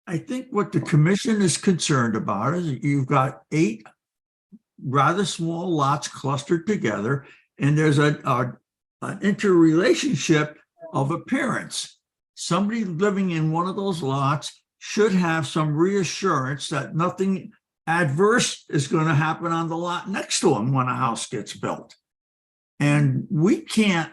I think what the commission is concerned about is you've got 8 rather small lots clustered together, and there's an interrelationship of appearance. Somebody living in one of those lots should have some reassurance that nothing adverse is going to happen on the lot next to them when a house gets built. And we can't,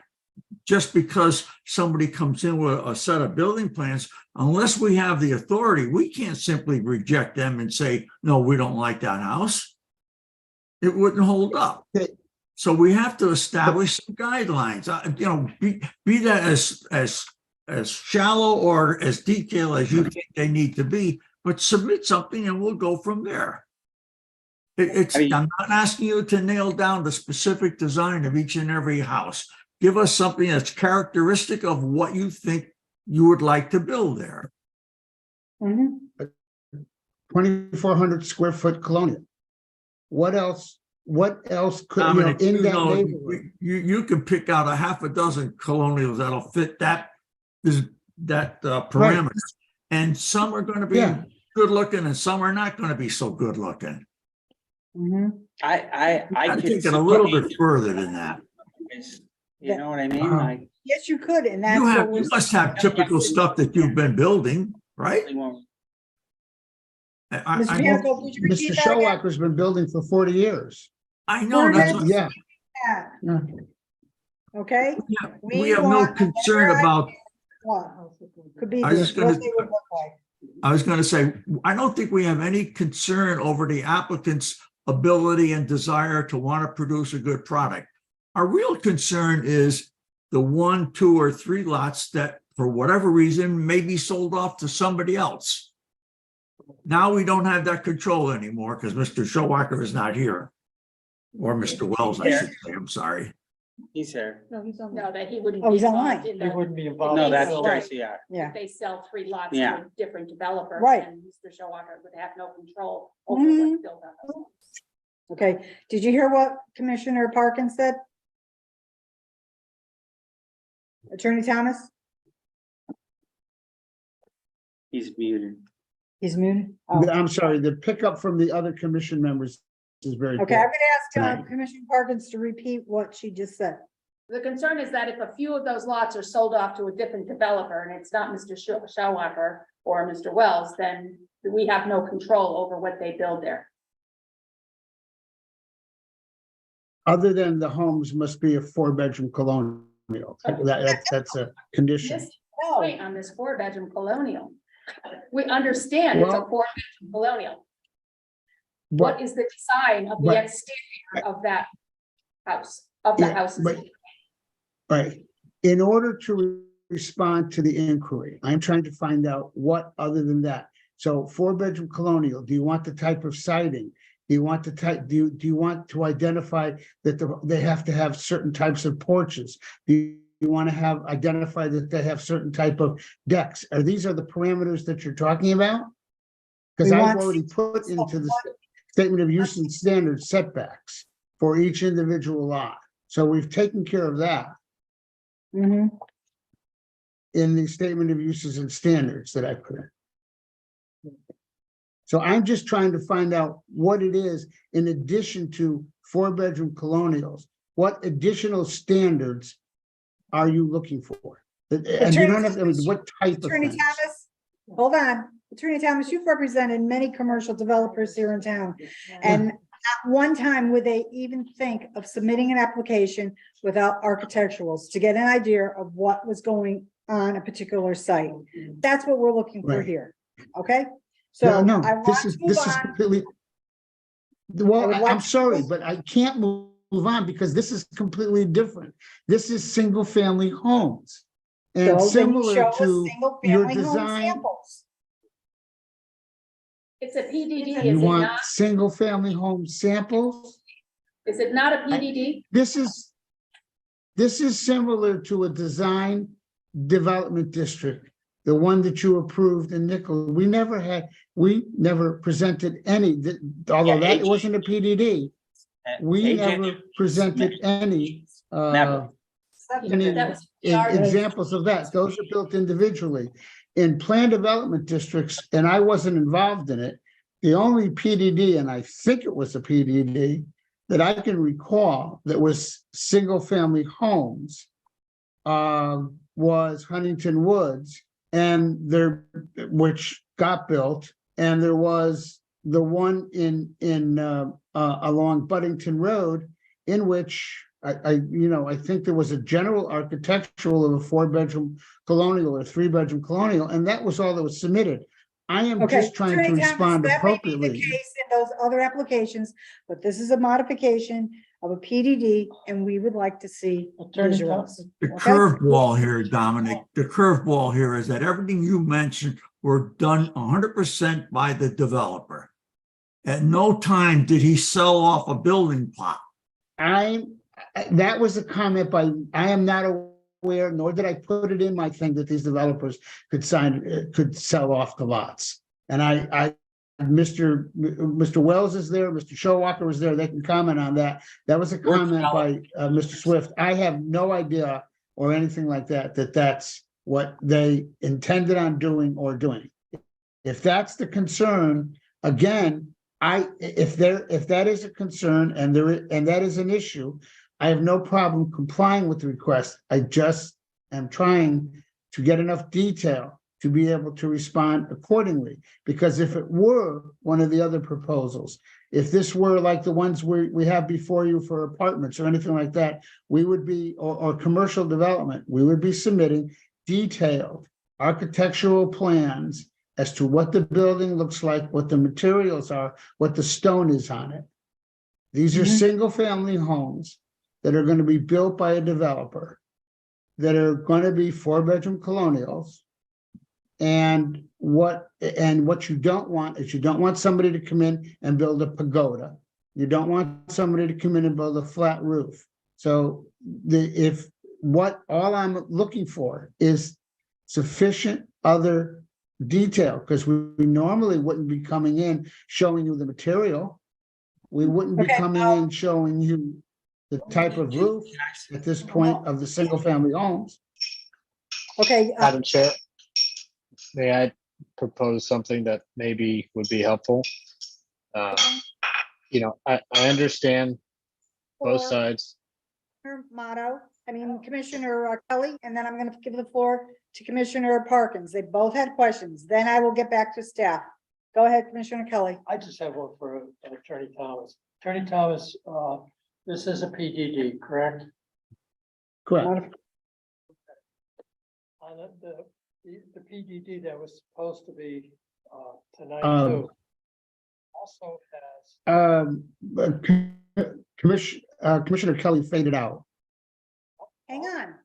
just because somebody comes in with a set of building plans, unless we have the authority, we can't simply reject them and say, no, we don't like that house. It wouldn't hold up. Okay. So we have to establish some guidelines, be that as shallow or as detailed as you think they need to be, but submit something and we'll go from there. I'm not asking you to nail down the specific design of each and every house. Give us something that's characteristic of what you think you would like to build there. 2,400 square foot colonial. What else could, Dominic, in you that know, neighborhood? you can pick out a half a dozen colonials that'll fit that parameters. And some are going to be Yeah. good looking and some are not going to be so good looking. I I'm could taking a little bit further than that. You know what I mean? Uh-huh. Like, Yes, you could, and that's what we're. You must have typical stuff that you've been building, right? Mr. I Panico, could you Mr. repeat that again? Showalker's been building for 40 years. know that's what- Yeah. Yeah. Okay? we have no want concern whatever about, what could be I was there, just gonna- what they would look like. I was going to say, I don't think we have any concern over the applicant's ability and desire to want to produce a good product. Our real concern is the 1, 2, or 3 lots that, for whatever reason, may be sold off to somebody else. Now we don't have that control anymore because Mr. Showalker is not here. Or Mr. Wells, I should say, I'm sorry. he's there. No, that he wouldn't. Oh, he's be online. involved in He the- wouldn't be involved. No, in that's the- Right. Tracy, yeah. Yeah. If they sell 3 lots to Yeah. a different developer. Right. And Mr. Showalker would have no control over Mhm. what's built on those homes. Okay, did you hear what Commissioner Parkins said? Attorney Thomas? He's muted. He's muted. Oh, I'm sorry, the pickup from the other commission members is very. okay, I'm poor. gonna ask Commissioner Parkins to repeat what she just said. The concern is that if a few of those lots are sold off to a different developer and it's not Mr. Showalker or Mr. Wells, then we have no control over what they build there. Other than the homes must be a 4-bedroom colonial. That's a condition. This point on this 4-bedroom colonial. We understand it's a Well- 4-bedroom colonial. But What is the design of the But- exterior of that house, of the Yeah, houses? but- Right. In order to respond to the inquiry, I'm trying to find out what other than that. So 4-bedroom colonial, do you want the type of siding? Do you want the type, do you want to identify that they have to have certain types of porches? Do you want to identify that they have certain type of decks? These the parameters that you're talking about? Because We I've want already put into the statement of use and standard setbacks for each individual lot. So we've taken care of that Mhm. in the statement of uses and standards that I put in. So I'm just trying to find out what it is in addition to 4-bedroom colonials. What additional standards are you looking for? And you don't have, I mean, what type of Attorney things? Thomas, hold on. Attorney Thomas, you've represented many commercial developers here in town. And at one time, would they even think of submitting an application without architecturals to get an idea of what was going on a particular site? That's what we're looking for Right. here, okay? So No, I want this to is move on. completely. I Well, would like I'm to sorry, move- but I can't move on because this is completely different. This is single family homes. And So then you similar show us to single your family home design, samples. It's a PDD, is you it want not? single family home samples? Is it not a PDD? This is similar to a design development district, the one that you approved in Nichols. We never presented any, although Yeah, that AJ. wasn't a PDD. We AJ. never presented any, Never. any That was PRD. examples of that. Those are built individually. In plan development districts, and I wasn't involved in it, the only PDD, and I think it was a PDD, that I can recall that was single-family homes, was Huntington Woods, and there, which got built, and there was the one along Buddington Road, in which I think there was a general architectural of a 4-bedroom colonial or 3-bedroom colonial, and that was all that was submitted. I am Okay, just trying to Attorney Thomas, respond that may be the appropriately. case in those other applications, but this is a modification of a PDD, and we would like to see Attorney visuals. Thomas. The Okay. curveball here, Dominic, the curveball here is that everything you mentioned were done 100% by the developer. At no time did he sell off a building plot. That was a comment by, I am not aware, nor did I put it in my thing that these developers could sell off the lots. And Mr. Wells is there, Mr. Showalker was there, they can comment on that. That was a comment by Mr. Swift. I have no idea or anything like that, that's what they intended on doing or doing. If that's the concern, again, if that is a concern and that is an issue, I have no problem complying with the request. I just am trying to get enough detail to be able to respond accordingly. Because if it were one of the other proposals, if this were like the ones we have before you for apartments or anything like that, we would be, or commercial development, we would be submitting detailed architectural plans as to what the building looks like, what the materials are, what the stone is on it. These are single-family homes that are going to be built by a developer, that are going to be 4-bedroom colonials. And what you don't want is you don't want somebody to come in and build a pagoda. You don't want somebody to come in and build a flat roof. So all I'm looking for is sufficient other detail, because we normally wouldn't be coming in showing you the material. We wouldn't be coming in showing you the type of roof at this point of the single family homes. Okay, Madam Chair, may I propose something that maybe would be helpful? I understand both sides. Commissioner Kelly, and then I'm going to give the floor to Commissioner Parkins. They both had questions. Then I will get back to staff. Go ahead, Commissioner Kelly. I just have one for Attorney Thomas. Attorney Thomas, this is a PDD, correct? Correct. On the PDD that was supposed to be tonight too. Also has. Commissioner Kelly faded out. Hang on.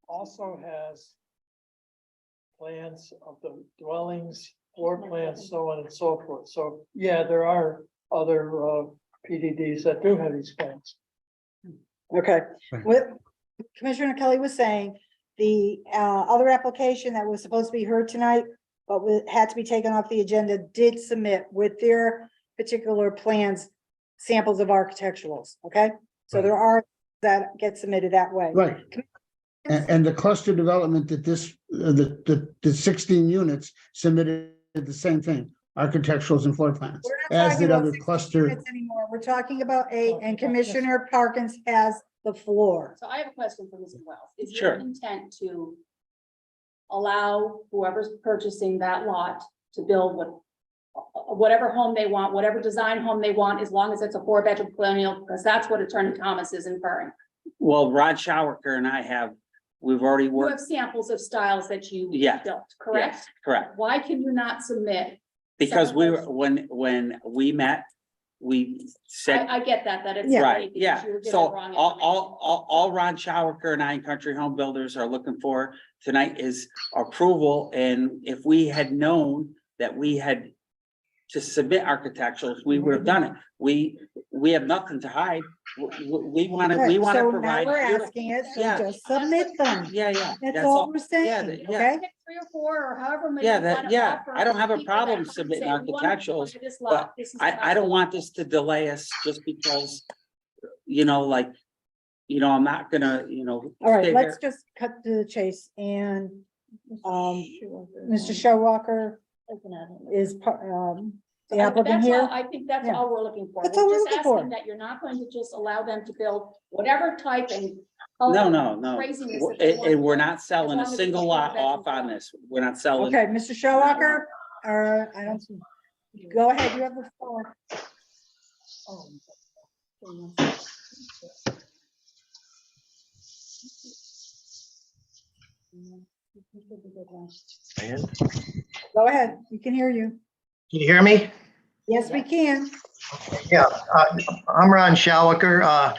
Also has plans of the dwellings, floor plans, so on and so forth. So, yeah, there are other PDDs that do have these plans. Okay, what Commissioner Kelly was saying, the other application that was supposed to be heard tonight, but had to be taken off the agenda, did submit with their particular plans, samples of architecturals, okay? So there are that get submitted that way. Right. And the cluster development that the 16 units submitted the same thing. architecturals and floor plans, We're not as talking did about other 16 cluster. units anymore. We're talking about 8, and Commissioner Parkins has the floor. So I have a question for Mr. Wells. Is Sure. your intent to allow whoever's purchasing that lot to build whatever home they want, whatever design home they want, as long as it's a 4-bedroom colonial? Because that's what Attorney Thomas is inferring. Well, Rod Showerker and I we've already You worked, have samples of styles that you Yeah. built, correct? yes, correct. Why can you not submit? Because we were, when we met, we said. I get that it's. Yeah. Right, late because yeah, you were given so wrong all Ron Showerker and I and Country Home Builders are looking for tonight is approval, and if we had known that we had to submit architecturals, we would have done it. We have nothing to hide. We wanna Okay, so provide. now we're beautiful- asking it, so Yeah. just submit them. Yeah, That's all we're yeah, saying, yeah. okay? Pick 3 or 4 or however many. Yeah, you that- wanna yeah, offer I don't have a people that problem come and submitting say, "We wanna architecturals, buy this lot. This is I don't want this to delay us just because, like, I'm not gonna, All right, stay let's here. just cut to the chase, and, Mr. Showalker is, the But applicant that's here. all, I think that's Yeah. all we're looking for. That's all we're just looking for. asking that you're not going to just allow them to build whatever type and. No. Craziness that they want And we're to not selling a as long as it's single a lot 4-bedroom off on home. this. We're not selling. Okay, Mr. Showalker, I don't, go ahead, you have the floor. Go ahead, we can hear you. Can you hear me? Yes, we can. Yeah, I'm Ron Showaker.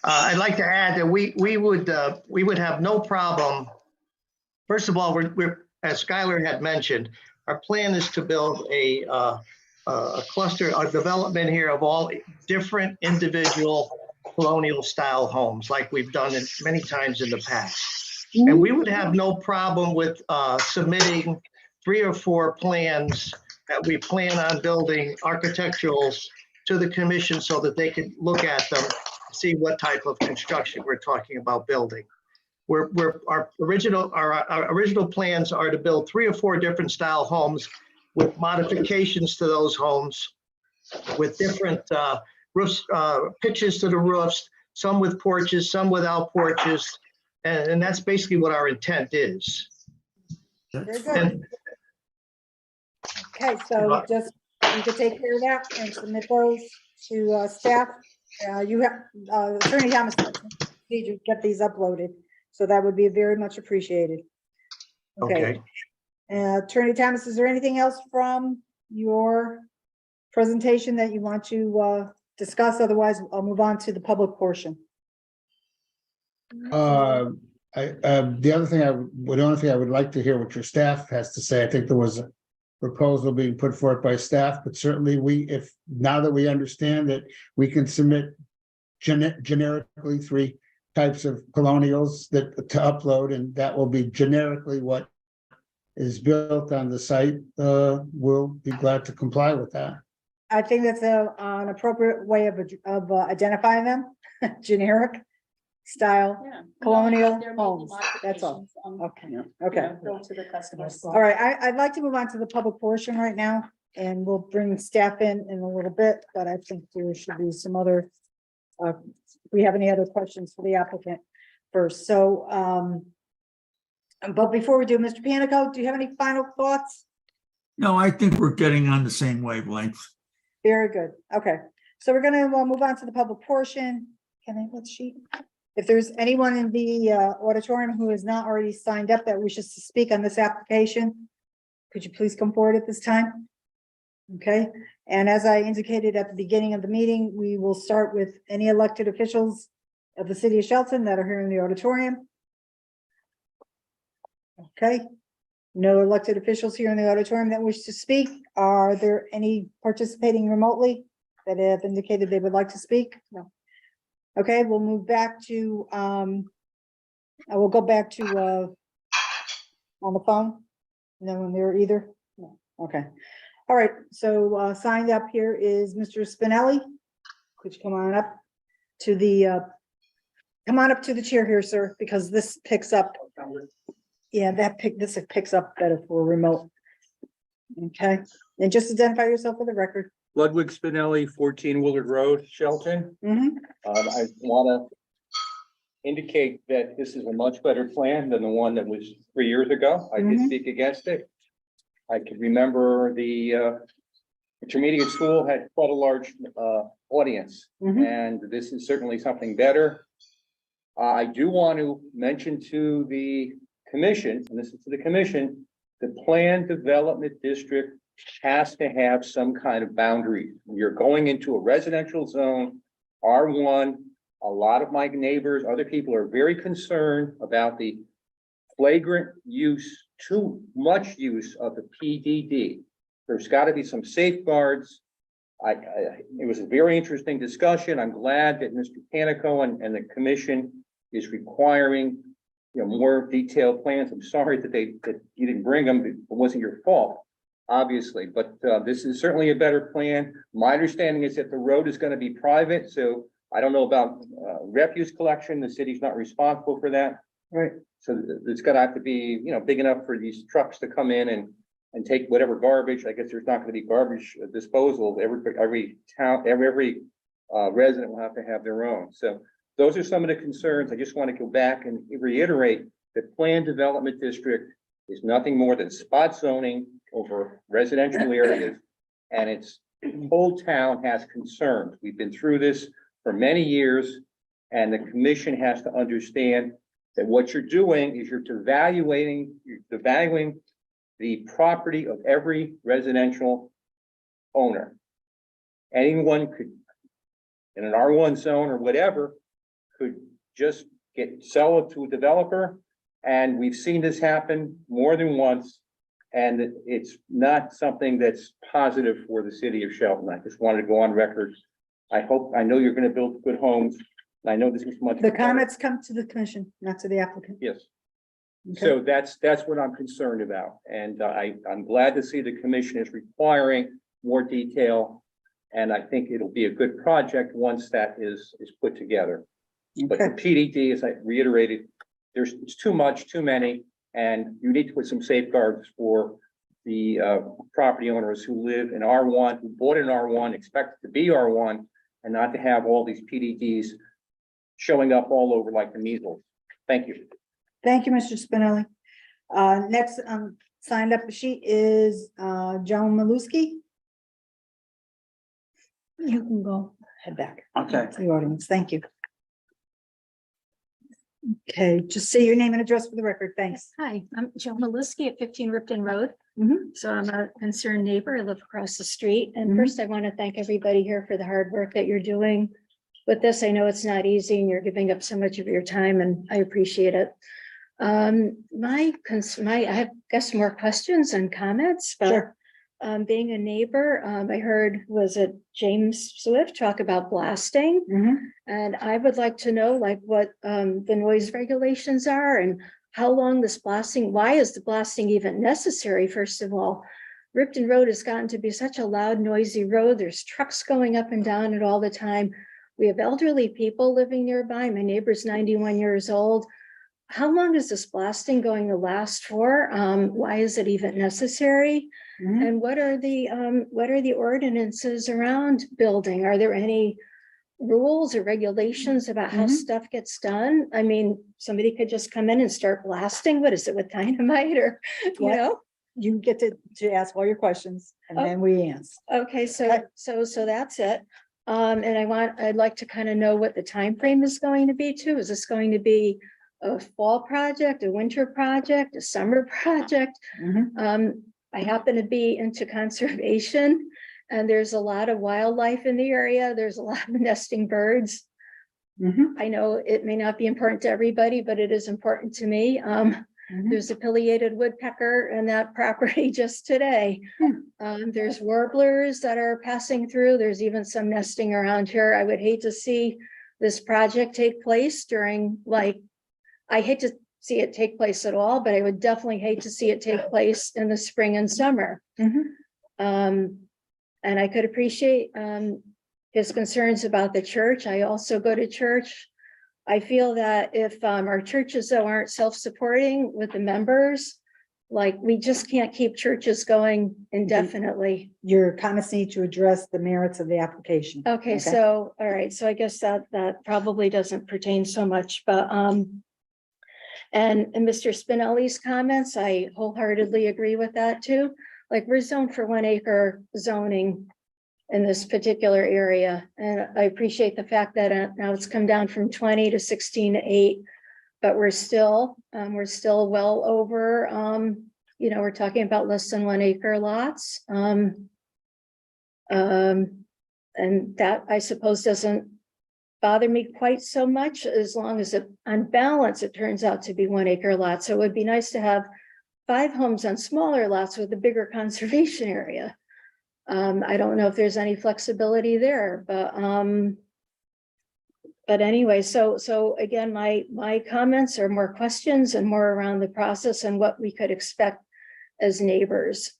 I'd like to add that we would have no problem. First of all, we're as Skylar had mentioned, our plan is to build a cluster, a development here of all different individual colonial style homes, like we've done it many times in the past. And we would have no problem with submitting 3 or 4 plans that we plan on building architecturals to the commission so that they could look at them, see what type of construction we're talking about building. Our original plans are to build 3 or 4 different style homes with modifications to those homes, with different roofs, pitches to the roofs, some with porches, some without porches, and that's basically what our intent is. Very good. And Okay, so just, you could take care of that and submit those to staff. You have, Attorney Thomas, need you get these uploaded, so that would be very much appreciated. okay. Attorney Thomas, is there anything else from your presentation that you want to discuss? Otherwise, I'll move on to the public portion. The only thing I would like to hear what your staff has to say. I think there was a proposal being put forth by staff, but certainly now that we understand that we can submit generically 3 types of colonials to upload, and that will be generically what is built on the site, we'll be glad to comply with that. I think that's an appropriate way of identifying them, generic style. Yeah. Colonial There may be homes, that's all. modifications on, Okay, Yeah. okay. built to the customers. All right, I'd like to move on to the public portion right now, and we'll bring staff in a little bit, but I think there should be some other, if we have any other questions for the applicant first, so, but before we do, Mr. Panico, do you have any final thoughts? No, I think we're getting on the same wavelength. Very good, okay, so we're gonna move on to the public portion. Can I, let's sheet? If there's anyone in the auditorium who has not already signed up that wishes to speak on this application, could you please come forward at this time? Okay, and as I indicated at the beginning of the meeting, we will start with any elected officials of the city of Shelton that are here in the auditorium. Okay, no elected officials here in the auditorium that wish to speak. Are there any participating remotely that have indicated they would like to speak? No. Okay, we'll move back to, I will go back to, on the phone. No one there either? No. Okay. All right, so, signed up here is Mr. Spinelli. Could you come on up to the, come on up to the chair here, sir, because this picks up. Yeah, this picks up better for remote. Okay, And just identify yourself for the record. Ludwig Spinelli, 14 Willard Road, Shelton. Mhm. I want to indicate that this is a much better plan than the one that was 3 years ago. I did Mhm. speak against it. I can remember the intermediate school had quite a large audience, Mhm. and this is certainly something better. I do want to mention to the commission, and this is to the commission, the planned development district has to have some kind of boundary. You're going into a residential zone, R1. A lot of my neighbors, other people are very concerned about the flagrant use, too much use of the PDD. There's got to be some safeguards. It was a very interesting discussion. I'm glad that Mr. Panico and the commission is requiring, more detailed plans. I'm sorry that you didn't bring them. It wasn't your fault, obviously, but this is certainly a better plan. My understanding is that the road is going to be private, so I don't know about refuse collection. The city's not responsible for that. Right. So it's gonna have to be, big enough for these trucks to come in and take whatever garbage. I guess there's not gonna be garbage disposal. Every town, every resident will have to have their own. So those are some of the concerns. I just want to go back and reiterate that planned development district is nothing more than spot zoning over residential areas. And the whole town has concerns. We've been through this for many years, and the commission has to understand that what you're doing is you're devaluing the property of every residential owner. Anyone could, in an R1 zone or whatever, could just sell it to a developer. And we've seen this happen more than once. And it's not something that's positive for the city of Shelton. I just wanted to go on record. I know you're going to build good homes. I know this is much. The comments come to the commission, not to the applicant. Yes. Okay. So that's what I'm concerned about. And I'm glad to see the commission is requiring more detail. And I think it'll be a good project once that is put together. But the PDD, as I reiterated, it's too much, too many, and you need to put some safeguards for the property owners who live in R1, who bought an R1, expect it to be R1, and not to have all these PDDs showing up all over like the measles. Thank you. Thank you, Mr. Spinelli. Next, signed up sheet is Joan Maluski. You can go head back. Okay. To the audience. Thank you. Okay, just say your name and address for the record. Thanks. Hi, I'm Joan Maluski at 15 Ripton Road. Mhm. So I'm a concerned neighbor. I live across the street. And Mhm. first I want to thank everybody here for the hard work that you're doing with this. I know it's not easy and you're giving up so much of your time and I appreciate it. I have guess more questions and comments, but Sure. Being a neighbor, I heard, was it James Swift talk about blasting? Mhm. And I would like to know like what the noise regulations are and how long this blasting, why is the blasting even necessary? First of all, Ripton Road has gotten to be such a loud, noisy road. There's trucks going up and down it all the time. We have elderly people living nearby. My neighbor's 91 years old. How long is this blasting going to last for? Why is it even necessary? Mhm. And what are the ordinances around building? Are there any rules or regulations about how Mhm. stuff gets done? I mean, somebody could just come in and start blasting. What is it, with dynamite or, you What? know? You get to ask all your questions and Oh. then we answer. Okay, so Okay. that's it. And I'd like to kind of know what the time frame is going to be too. Is this going to be a fall project, a winter project, a summer project? Mhm. I happen to be into conservation and there's a lot of wildlife in the area. There's a lot of nesting birds. Mhm. I know it may not be important to everybody, but it is important to me. Mhm. There's a pileated woodpecker in that property just today. There's warblers that are passing through. There's even some nesting around here. I would hate to see this project take place during I hate to see it take place at all, but I would definitely hate to see it take place in the spring and summer. Mhm. And I could appreciate his concerns about the church. I also go to church. I feel that if our churches though aren't self-supporting with the members, Like, we just can't keep churches going indefinitely. Your comments need to address the merits of the application. Okay, so, all right, so I guess that probably doesn't pertain so much, but, and Mr. Spinelli's comments, I wholeheartedly agree with that too. Like, we're zoned for 1 acre zoning in this particular area, and I appreciate the fact that now it's come down from 20 to 16 to 8. But we're still well over, we're talking about less than 1 acre lots. And that, I suppose, doesn't bother me quite so much, as long as on balance, it turns out to be 1 acre lots. So it would be nice to have 5 homes on smaller lots with a bigger conservation area. I don't know if there's any flexibility there, but anyway, so again, my comments are more questions and more around the process and what we could expect as neighbors.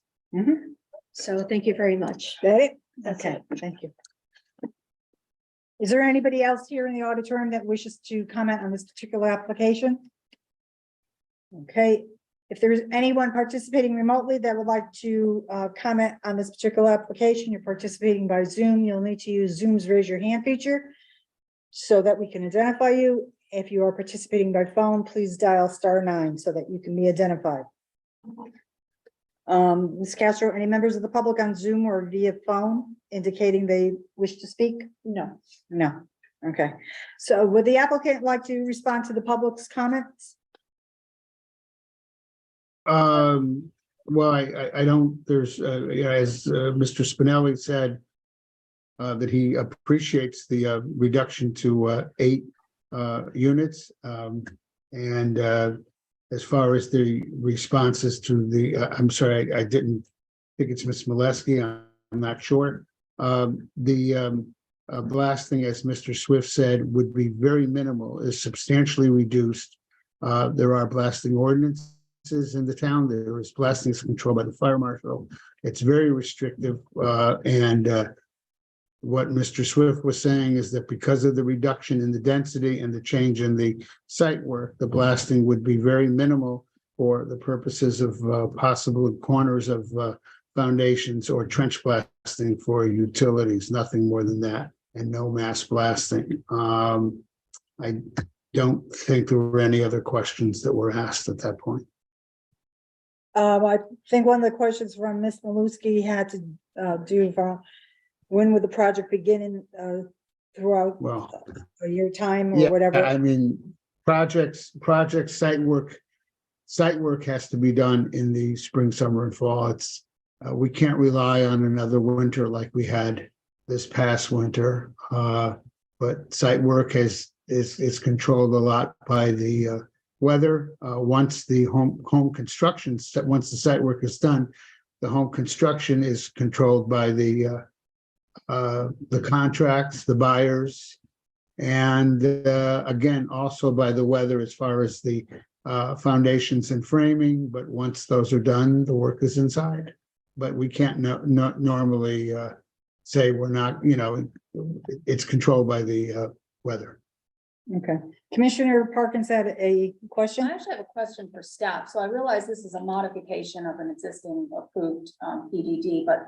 So thank you very much. That it? That's Okay, it. thank you. Is there anybody else here in the auditorium that wishes to comment on this particular application? Okay, if there's anyone participating remotely that would like to comment on this particular application, you're participating by Zoom, you'll need to use Zoom's raise your hand feature so that we can identify you. If you are participating by phone, please dial *9 so that you can be identified. Ms. Castro, any members of the public on Zoom or via phone indicating they wish to speak? No. No. Okay. So would the applicant like to respond to the public's comments? Well, I don't, there's, as Mr. Spinelli said, that he appreciates the reduction to 8 units. And as far as the responses to the, I'm sorry, I didn't think it's Ms. Molesky, I'm not sure. The blasting, as Mr. Swift said, would be very minimal, is substantially reduced. There are blasting ordinances in the town. There is blasting is controlled by the fire marshal. It's very restrictive, and what Mr. Swift was saying is that because of the reduction in the density and the change in the site work, the blasting would be very minimal for the purposes of possible corners of foundations or trench blasting for utilities, nothing more than that, and no mass blasting. I don't think there were any other questions that were asked at that point. I think one of the questions from Ms. Maluski had to do from when would the project begin throughout Well, a year time or yeah, whatever? I mean, project site work has to be done in the spring, summer, and fall. It's we can't rely on another winter like we had this past winter. But site work is controlled a lot by the weather. Once the home construction, once the site work is done, the home construction is controlled by the contracts, the buyers, and again, also by the weather as far as the foundations and framing. But once those are done, the work is inside. But we can't normally say we're not, it's controlled by the weather. Okay. Commissioner Parkins had a question. I actually have a question for staff. So I realize this is a modification of an existing approved PDD, but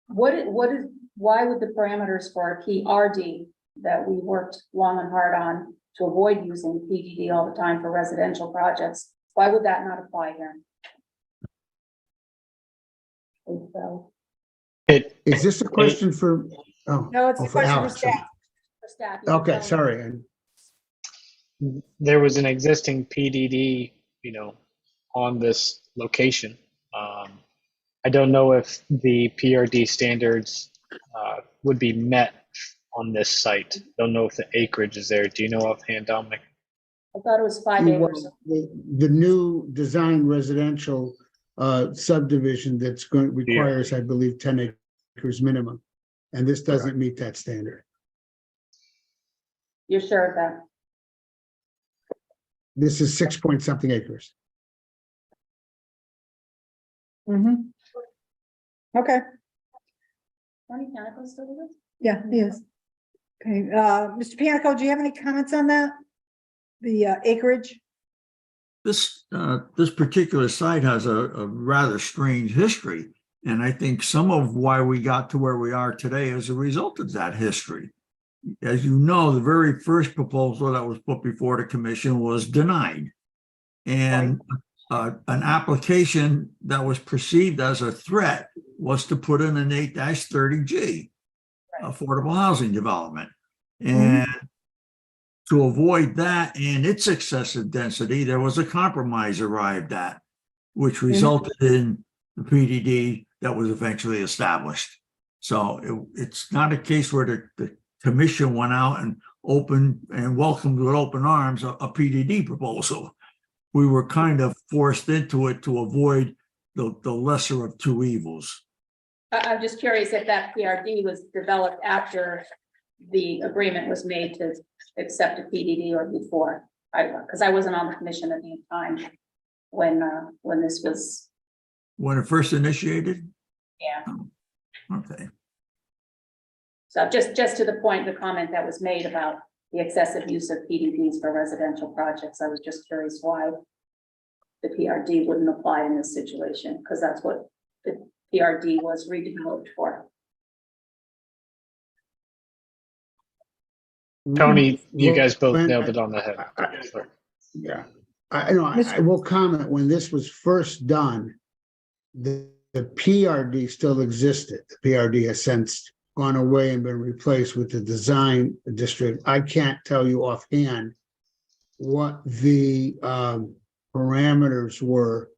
why would the parameters for a PRD that we worked long and hard on to avoid using PDD all the time for residential projects, why would that not apply here? Is this a question for? Oh, No, it's a for question for Alex. staff. For staff? Okay, sorry. There was an existing PDD, on this location. I don't know if the PRD standards would be met on this site. Don't know if the acreage is there. Do you know offhand, Dominic? I thought it was 5 acres. The new design residential subdivision that's requires, I believe, 10 acres minimum. And this doesn't meet that standard. You're sure of that? This is 6-point-something acres. Mm-hmm. Okay, Tony Panico still with us? yeah, he is. Okay, Mr. Panico, do you have any comments on that? The acreage? this particular site has a rather strange history. And I think some of why we got to where we are today is a result of that history. As you know, the very first proposal that was put before the commission was denied. And an application that was perceived as a threat was to put in an 8-30G affordable housing development. And to avoid that and its excessive density, there was a compromise arrived at, which resulted in the PDD that was eventually established. So it's not a case where the commission went out and opened and welcomed with open arms a PDD proposal. We were kind of forced into it to avoid the lesser of two evils. I'm just curious if that PRD was developed after the agreement was made to accept a PDD or before. Because I wasn't on the commission at the time when this was. When it first initiated? Yeah. Okay. So just to the point, the comment that was made about the excessive use of PDDs for residential projects, I was just curious why the PRD wouldn't apply in this situation, because that's what the PRD was redeveloped for. Tony, you Well, guys both when- nailed it on the head. Yeah, I know, I will comment, when this was first done, the PRD still existed. The PRD has since gone away and been replaced with the design district. I can't tell you offhand what the parameters were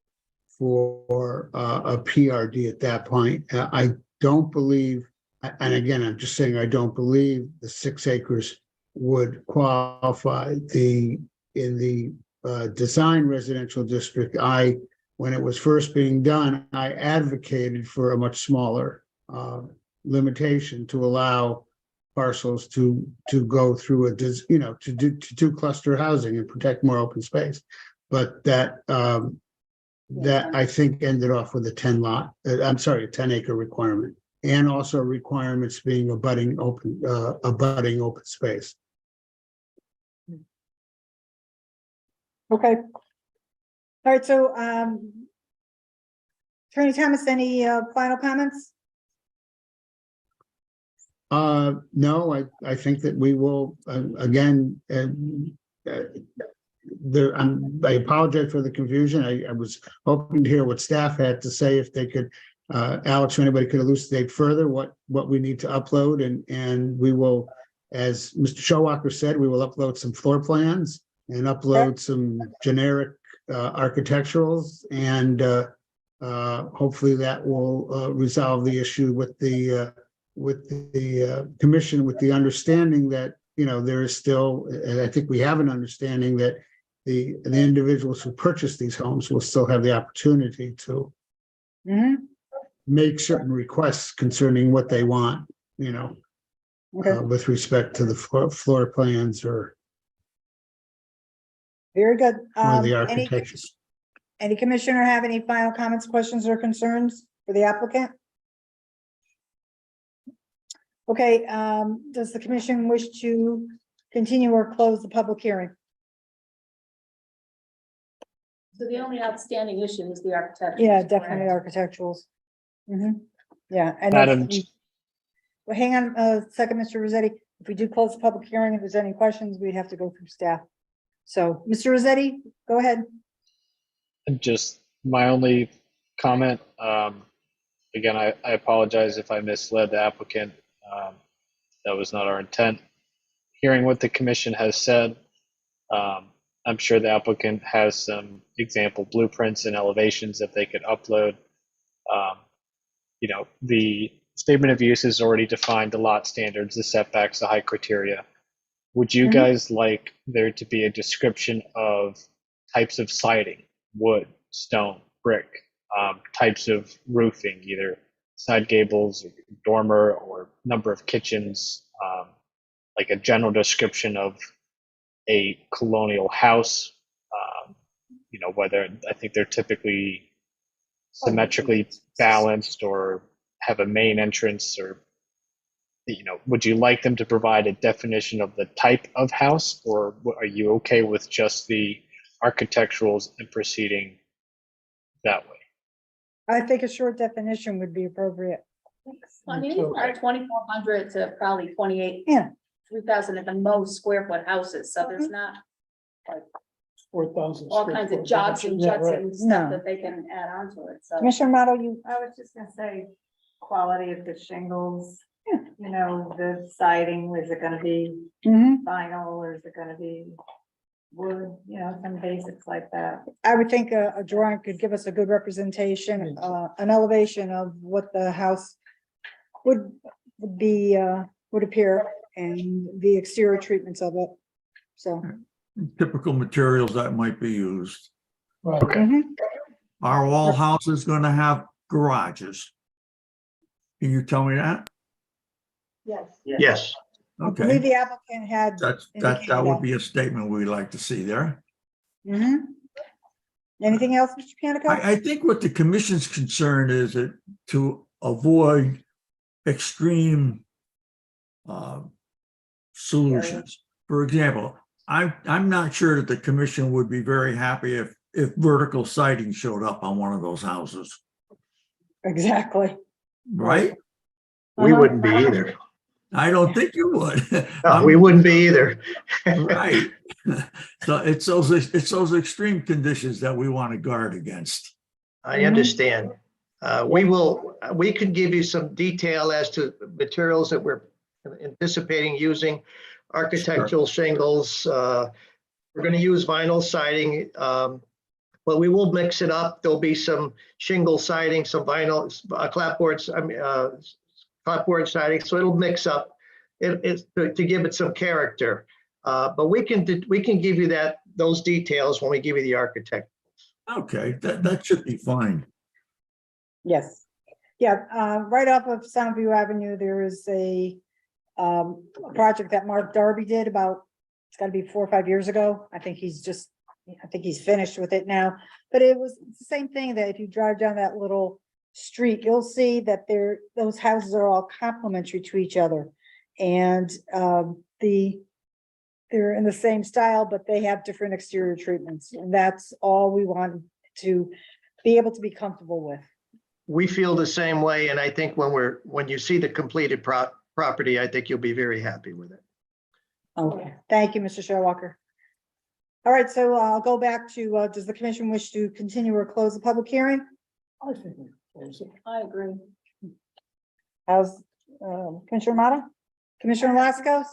for a PRD at that point. I don't believe, and again, I'm just saying, I don't believe the 6 acres would qualify. In the design residential district, when it was first being done, I advocated for a much smaller limitation to allow parcels to go through to do cluster housing and protect more open space. But that I think ended off with a 10 acre requirement, and also requirements being abutting open space. Okay. All right, so, Attorney Thomas, any final comments? No, I think that we will, again, I apologize for the confusion. I was hoping to hear what staff had to say, if they could, Alex or anybody could elucidate further what we need to upload, and we will, as Mr. Showalker said, we will upload some floor plans and upload some generic architecturals, and hopefully that will resolve the issue with the commission, with the understanding that, there is still, and I think we have an understanding that the individuals who purchase these homes will still have the opportunity to make certain requests concerning what they want, with respect to the floor plans or Very good. the architecture. Any commissioner have any final comments, questions, or concerns for the applicant? Okay, does the commission wish to continue or close the public hearing? So the only outstanding issue is the architecture. Yeah, definitely architecturals. Yeah, and Madam- well, hang on a second, Mr. Rossetti. If we do close the public hearing, if there's any questions, we'd have to go through staff. So, Mr. Rossetti, go ahead. Just my only comment, again, I apologize if I misled the applicant. That was not our intent. Hearing what the commission has said, I'm sure the applicant has some example blueprints and elevations that they could upload. The statement of use has already defined the lot standards, the setbacks, the height criteria. Would you guys like there to be a description of types of siding, wood, stone, brick, types of roofing, either side gables, or dormer, or number of kitchens, like a general description of a colonial house, whether I think they're typically symmetrically balanced or have a main entrance, or would you like them to provide a definition of the type of house, or are you okay with just the architecturals and proceeding that way. I think a short definition would be appropriate. I mean, these are 2,400 to probably 28. Yeah. 3,000 at the most square foot houses, so there's not 4,000. all kinds of jots and juts and No. stuff that they can add on to it, so. Commissioner Motto, you, I was just gonna say, quality of the shingles, Yeah. you know, the siding, is it gonna be Mhm. vinyl or is it gonna be wood, you know, some basics like that. I would think a drawing could give us a good representation, an elevation of what the house would be, would appear, and the exterior treatments of it. So. Typical materials that might be used. Right. Mhm. Are all houses gonna have garages? Can you tell me that? Yes. Yes. I believe Okay, the applicant had. that would be a statement we'd like to see there. Mhm. Anything else, Mr. Panico? I think what the commission's concern is that to avoid extreme solutions. For example, I'm not sure that the commission would be very happy if vertical siding showed up on one of those houses, Exactly. right? We Uh-huh. wouldn't be either. I don't think you would. No, we wouldn't be either. Right. So it's those extreme conditions that we want to guard against. I understand. We could give you some detail as to materials that we're anticipating using, architectural shingles. We're going to use vinyl siding, but we will mix it up. There'll be some shingle siding, some vinyl clapboards, clapboard siding, so it'll mix up. It's to give it some character. But we can give you those details when we give you the architect. Okay, that should be fine. Yes. Yeah, right off of Soundview Avenue, there is a project that Mark Darby did about, it's gotta be 4 or 5 years ago. I think he's finished with it now. But it was the same thing, that if you drive down that little street, you'll see that those houses are all complementary to each other. And they're in the same style, but they have different exterior treatments. And that's all we want to be able to be comfortable with. We feel the same way, and I think when you see the completed property, I think you'll be very happy with it. Okay, thank you, Mr. Sherwalker. All right, so I'll go back to, does the commission wish to continue or close the public hearing? I think we close it. I agree. How's, Commissioner Mata? Commissioner Lascos?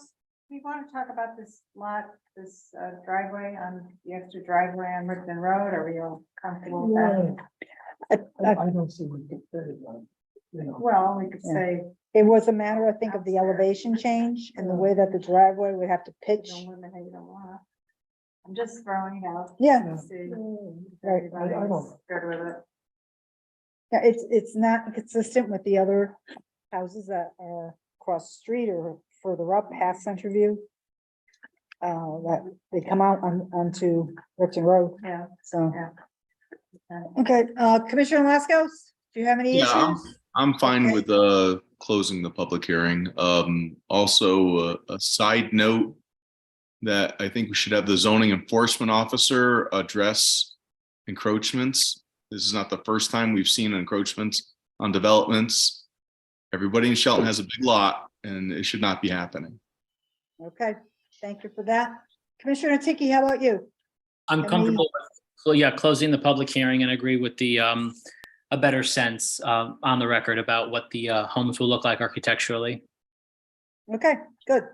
We want to talk about this lot, this driveway on the extra driveway on Richmond Road. Are we all comfortable with that? I don't see what the fit is on, you know. Well, we could Yeah. say. It was a matter, I think, of the elevation change and the way that the driveway would have to pitch. Don't eliminate a lot. I'm just throwing it out. Yeah. to see if Right. everybody's don't- good with it. Yeah, it's not consistent with the other houses that are across the street or further up past Centerview. That they come out onto Richmond Road, Yeah, so. yeah. Okay, Commissioner Lascos, do you have any Yeah, issues? I'm fine Okay. with closing the public hearing. Also, a side note that I think we should have the zoning enforcement officer address encroachments. This is not the first time we've seen encroachments on developments. Everybody in Shelton has a big lot and it should not be happening. Okay, thank you for that. Commissioner Tiki, how about you? I'm Any- comfortable with, closing the public hearing and agree with the, a better sense, on the record about what the, homes will look like architecturally. Okay, good.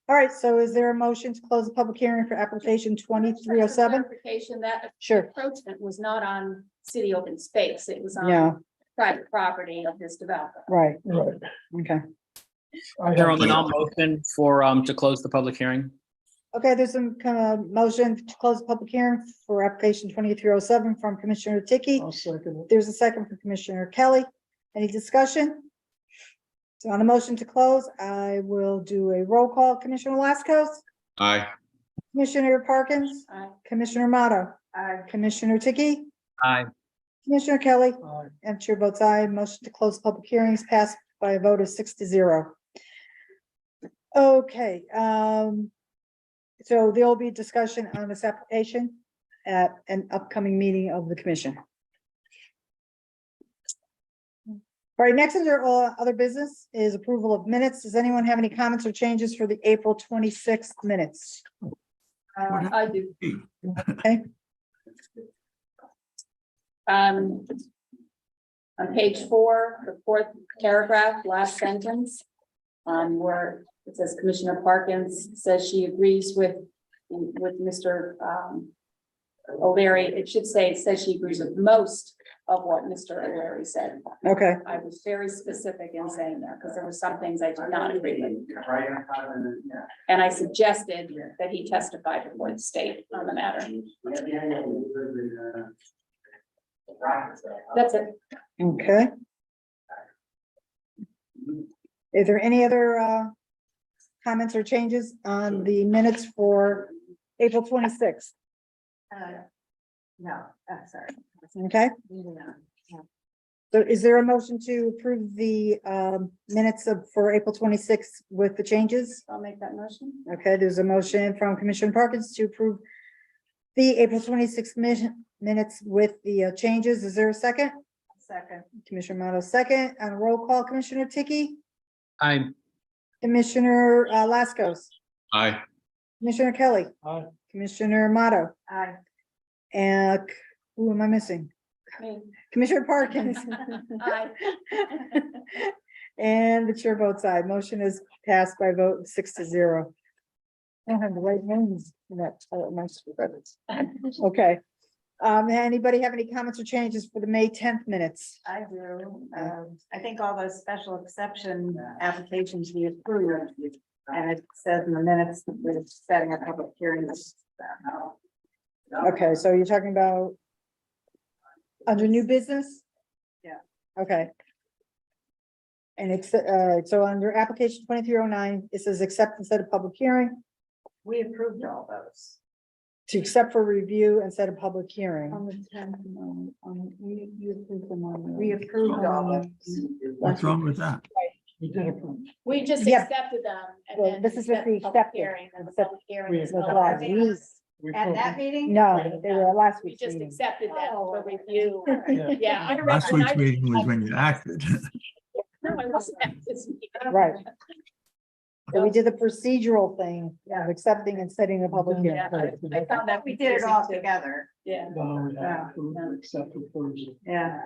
All right, so is there a motion to close the public hearing for application 2307? Clarification that Sure, encroachment was not on city open space. It was yeah, on private property of this developer. right, Right. okay. I Chairman, have- I'll motion for, to close the public hearing. Okay, there's some kind of motion to close the public hearing for application 2307 from Commissioner Tiki. I'll second it. There's a second from Commissioner Kelly. Any discussion? So on the motion to close, I will do a roll call. Commissioner Lascos, Aye. Commissioner Parkins, Aye. Commissioner Motto, I, Commissioner Tiki, Aye. Commissioner Kelly, Aye. and chair votes aye. Motion to close public hearings passed by a vote of 6-0. Okay, so there will be discussion on this application. at an upcoming meeting of the commission. All right, next under other business is approval of minutes. Does anyone have any comments or changes for the April 26th minutes? I do. Okay, On page 4, the 4th paragraph, last sentence, where it says Commissioner Parkins says she agrees with Mr. O'Leary. It should say, says she agrees with most of what Mr. O'Leary said. okay, I was very specific in saying that because there were some things I did not agree with. And I suggested that he testify before the state on the matter. That's it. okay. Is there any other comments or changes on the minutes for April 26th? No, sorry. Okay, so is there a motion to approve the minutes for April 26th with the changes? I'll make that motion. Okay, there's a motion from Commissioner Parkins to approve the April 26th minutes with the changes. Is there a second? Second. Commissioner Moto, second. On a roll call, Commissioner Tiki, I, Commissioner Laskos, Aye. Commissioner Kelly, Aye. Commissioner Moto, Aye. and who am I missing? Me. Commissioner Parkins. Aye. And the chair votes aye. Motion is passed by vote 6-0. I don't have the right names in that. My script. Okay. Anybody have any comments or changes for the May 10th minutes? I do. I think all those special exception applications we approved. And it says in the minutes that we're setting a public hearing. Okay, so you're talking about under new business? Yeah. Okay. And it's, so under application 2309, it says accept and set a public hearing We approved all those. to accept for review and set a public hearing. On the 10th, you approved them on. We approved all those. What's wrong with that? We did approve. We just Yep. accepted them. And Well, then this is set what we the public accepted. hearing, and the Accept- public hearing We is It was held last on week. We At approved that it. meeting? No, they were last We week's just meeting. accepted them Oh, for review. Yeah. Yeah. I Last when week's I- meeting was when you acted. No, I wasn't at this meeting. Right. So we did the procedural thing of accepting and setting a public hearing. Yeah, I found that We did it all confusing, too. together. Yeah. No, we have approved, except for Thursday. Yeah.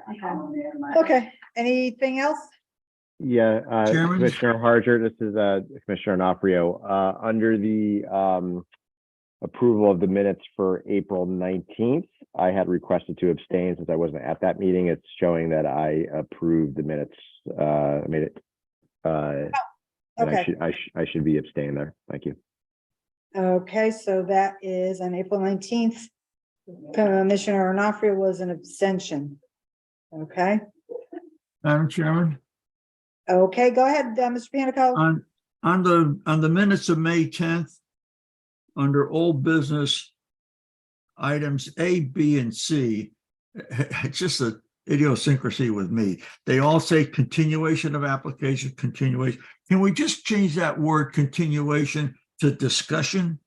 Okay, anything else? Yeah, Chairman? Commissioner Harger, this is Commissioner Onofrio. Under the approval of the minutes for April 19th, I had requested to abstain since I wasn't at that meeting. It's showing that I approved the minutes. I made it. And Okay, I should be abstaining there. Thank you. okay, so that is on April 19th. Commissioner Onofrio was an abstention. Okay, Madam Chairman, okay, go ahead, Mr. Panico. on the minutes of May 10th, under old business, items A, B, and C, it's just a idiosyncrasy with me. They all say continuation of application, continuation. Can we just change that word continuation to discussion?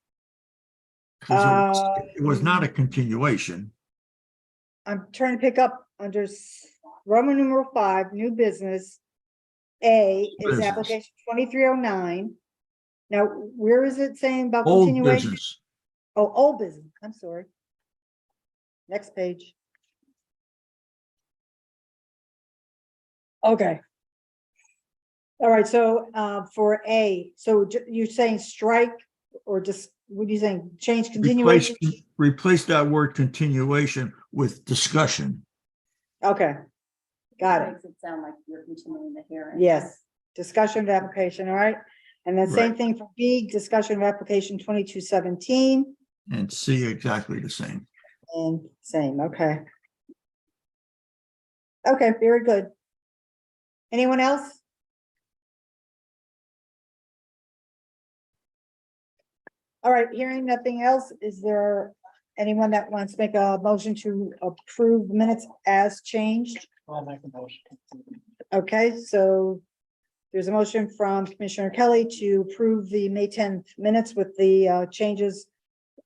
'Cause it was not a continuation. I'm trying to pick up under Roman numeral 5, new business. A is Business. application 2309. Now, where is it saying about Old continuation? business. Oh, old business, I'm sorry. Next page. Okay. All right, so for A, so you're saying strike or just, what are you saying, change continuation? Replace that word continuation with discussion. Okay, got it. Makes it sound like you're continuing the hearing. Yes, discussion of application, all right? And then same Right. thing for B, discussion of application 2217 And C, exactly the same. and same, okay. Okay, very good. Anyone else? All right, hearing nothing else, is there anyone that wants to make a motion to approve minutes as changed? I'll make a motion. Okay, so there's a motion from Commissioner Kelly to approve the May 10th minutes with the changes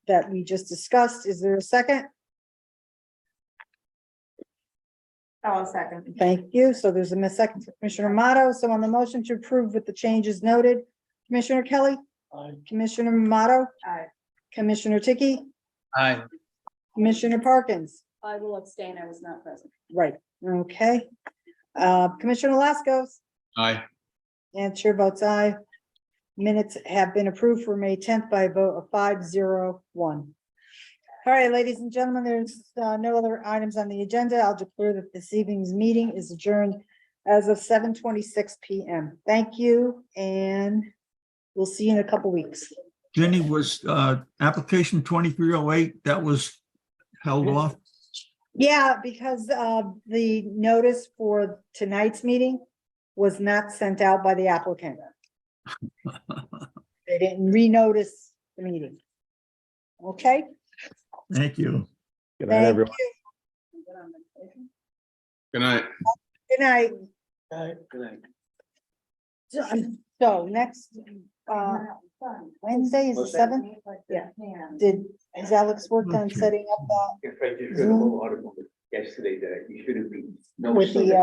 that we just discussed. Is there a second? Oh, second. Thank you. So there's a second for Commissioner Amato. So on the motion to approve with the changes noted, Commissioner Kelly, Aye. Commissioner Amato, Aye. Commissioner Tiki, Aye. Commissioner Parkins. I will abstain. I was not present. Right, okay. Commissioner Laskos, Aye. and chair votes aye. Minutes have been approved for May tenth by a vote of 5-0-1. All right, ladies and gentlemen, there's no other items on the agenda. I'll declare that this evening's meeting is adjourned as of 7:26 PM. Thank you, and we'll see you in a couple weeks. Jenny, was application 2308, that was held off? Yeah, because the notice for tonight's meeting was not sent out by the applicant. They didn't renotice the meeting. Okay? Thank you. Good night, Thank everyone. you. Good night. Good night. Aye. Good night. So next, Wednesday is the 7th? Yeah. Has Alex worked on Okay. setting up If I did Zoom? article yesterday that you shouldn't be. with the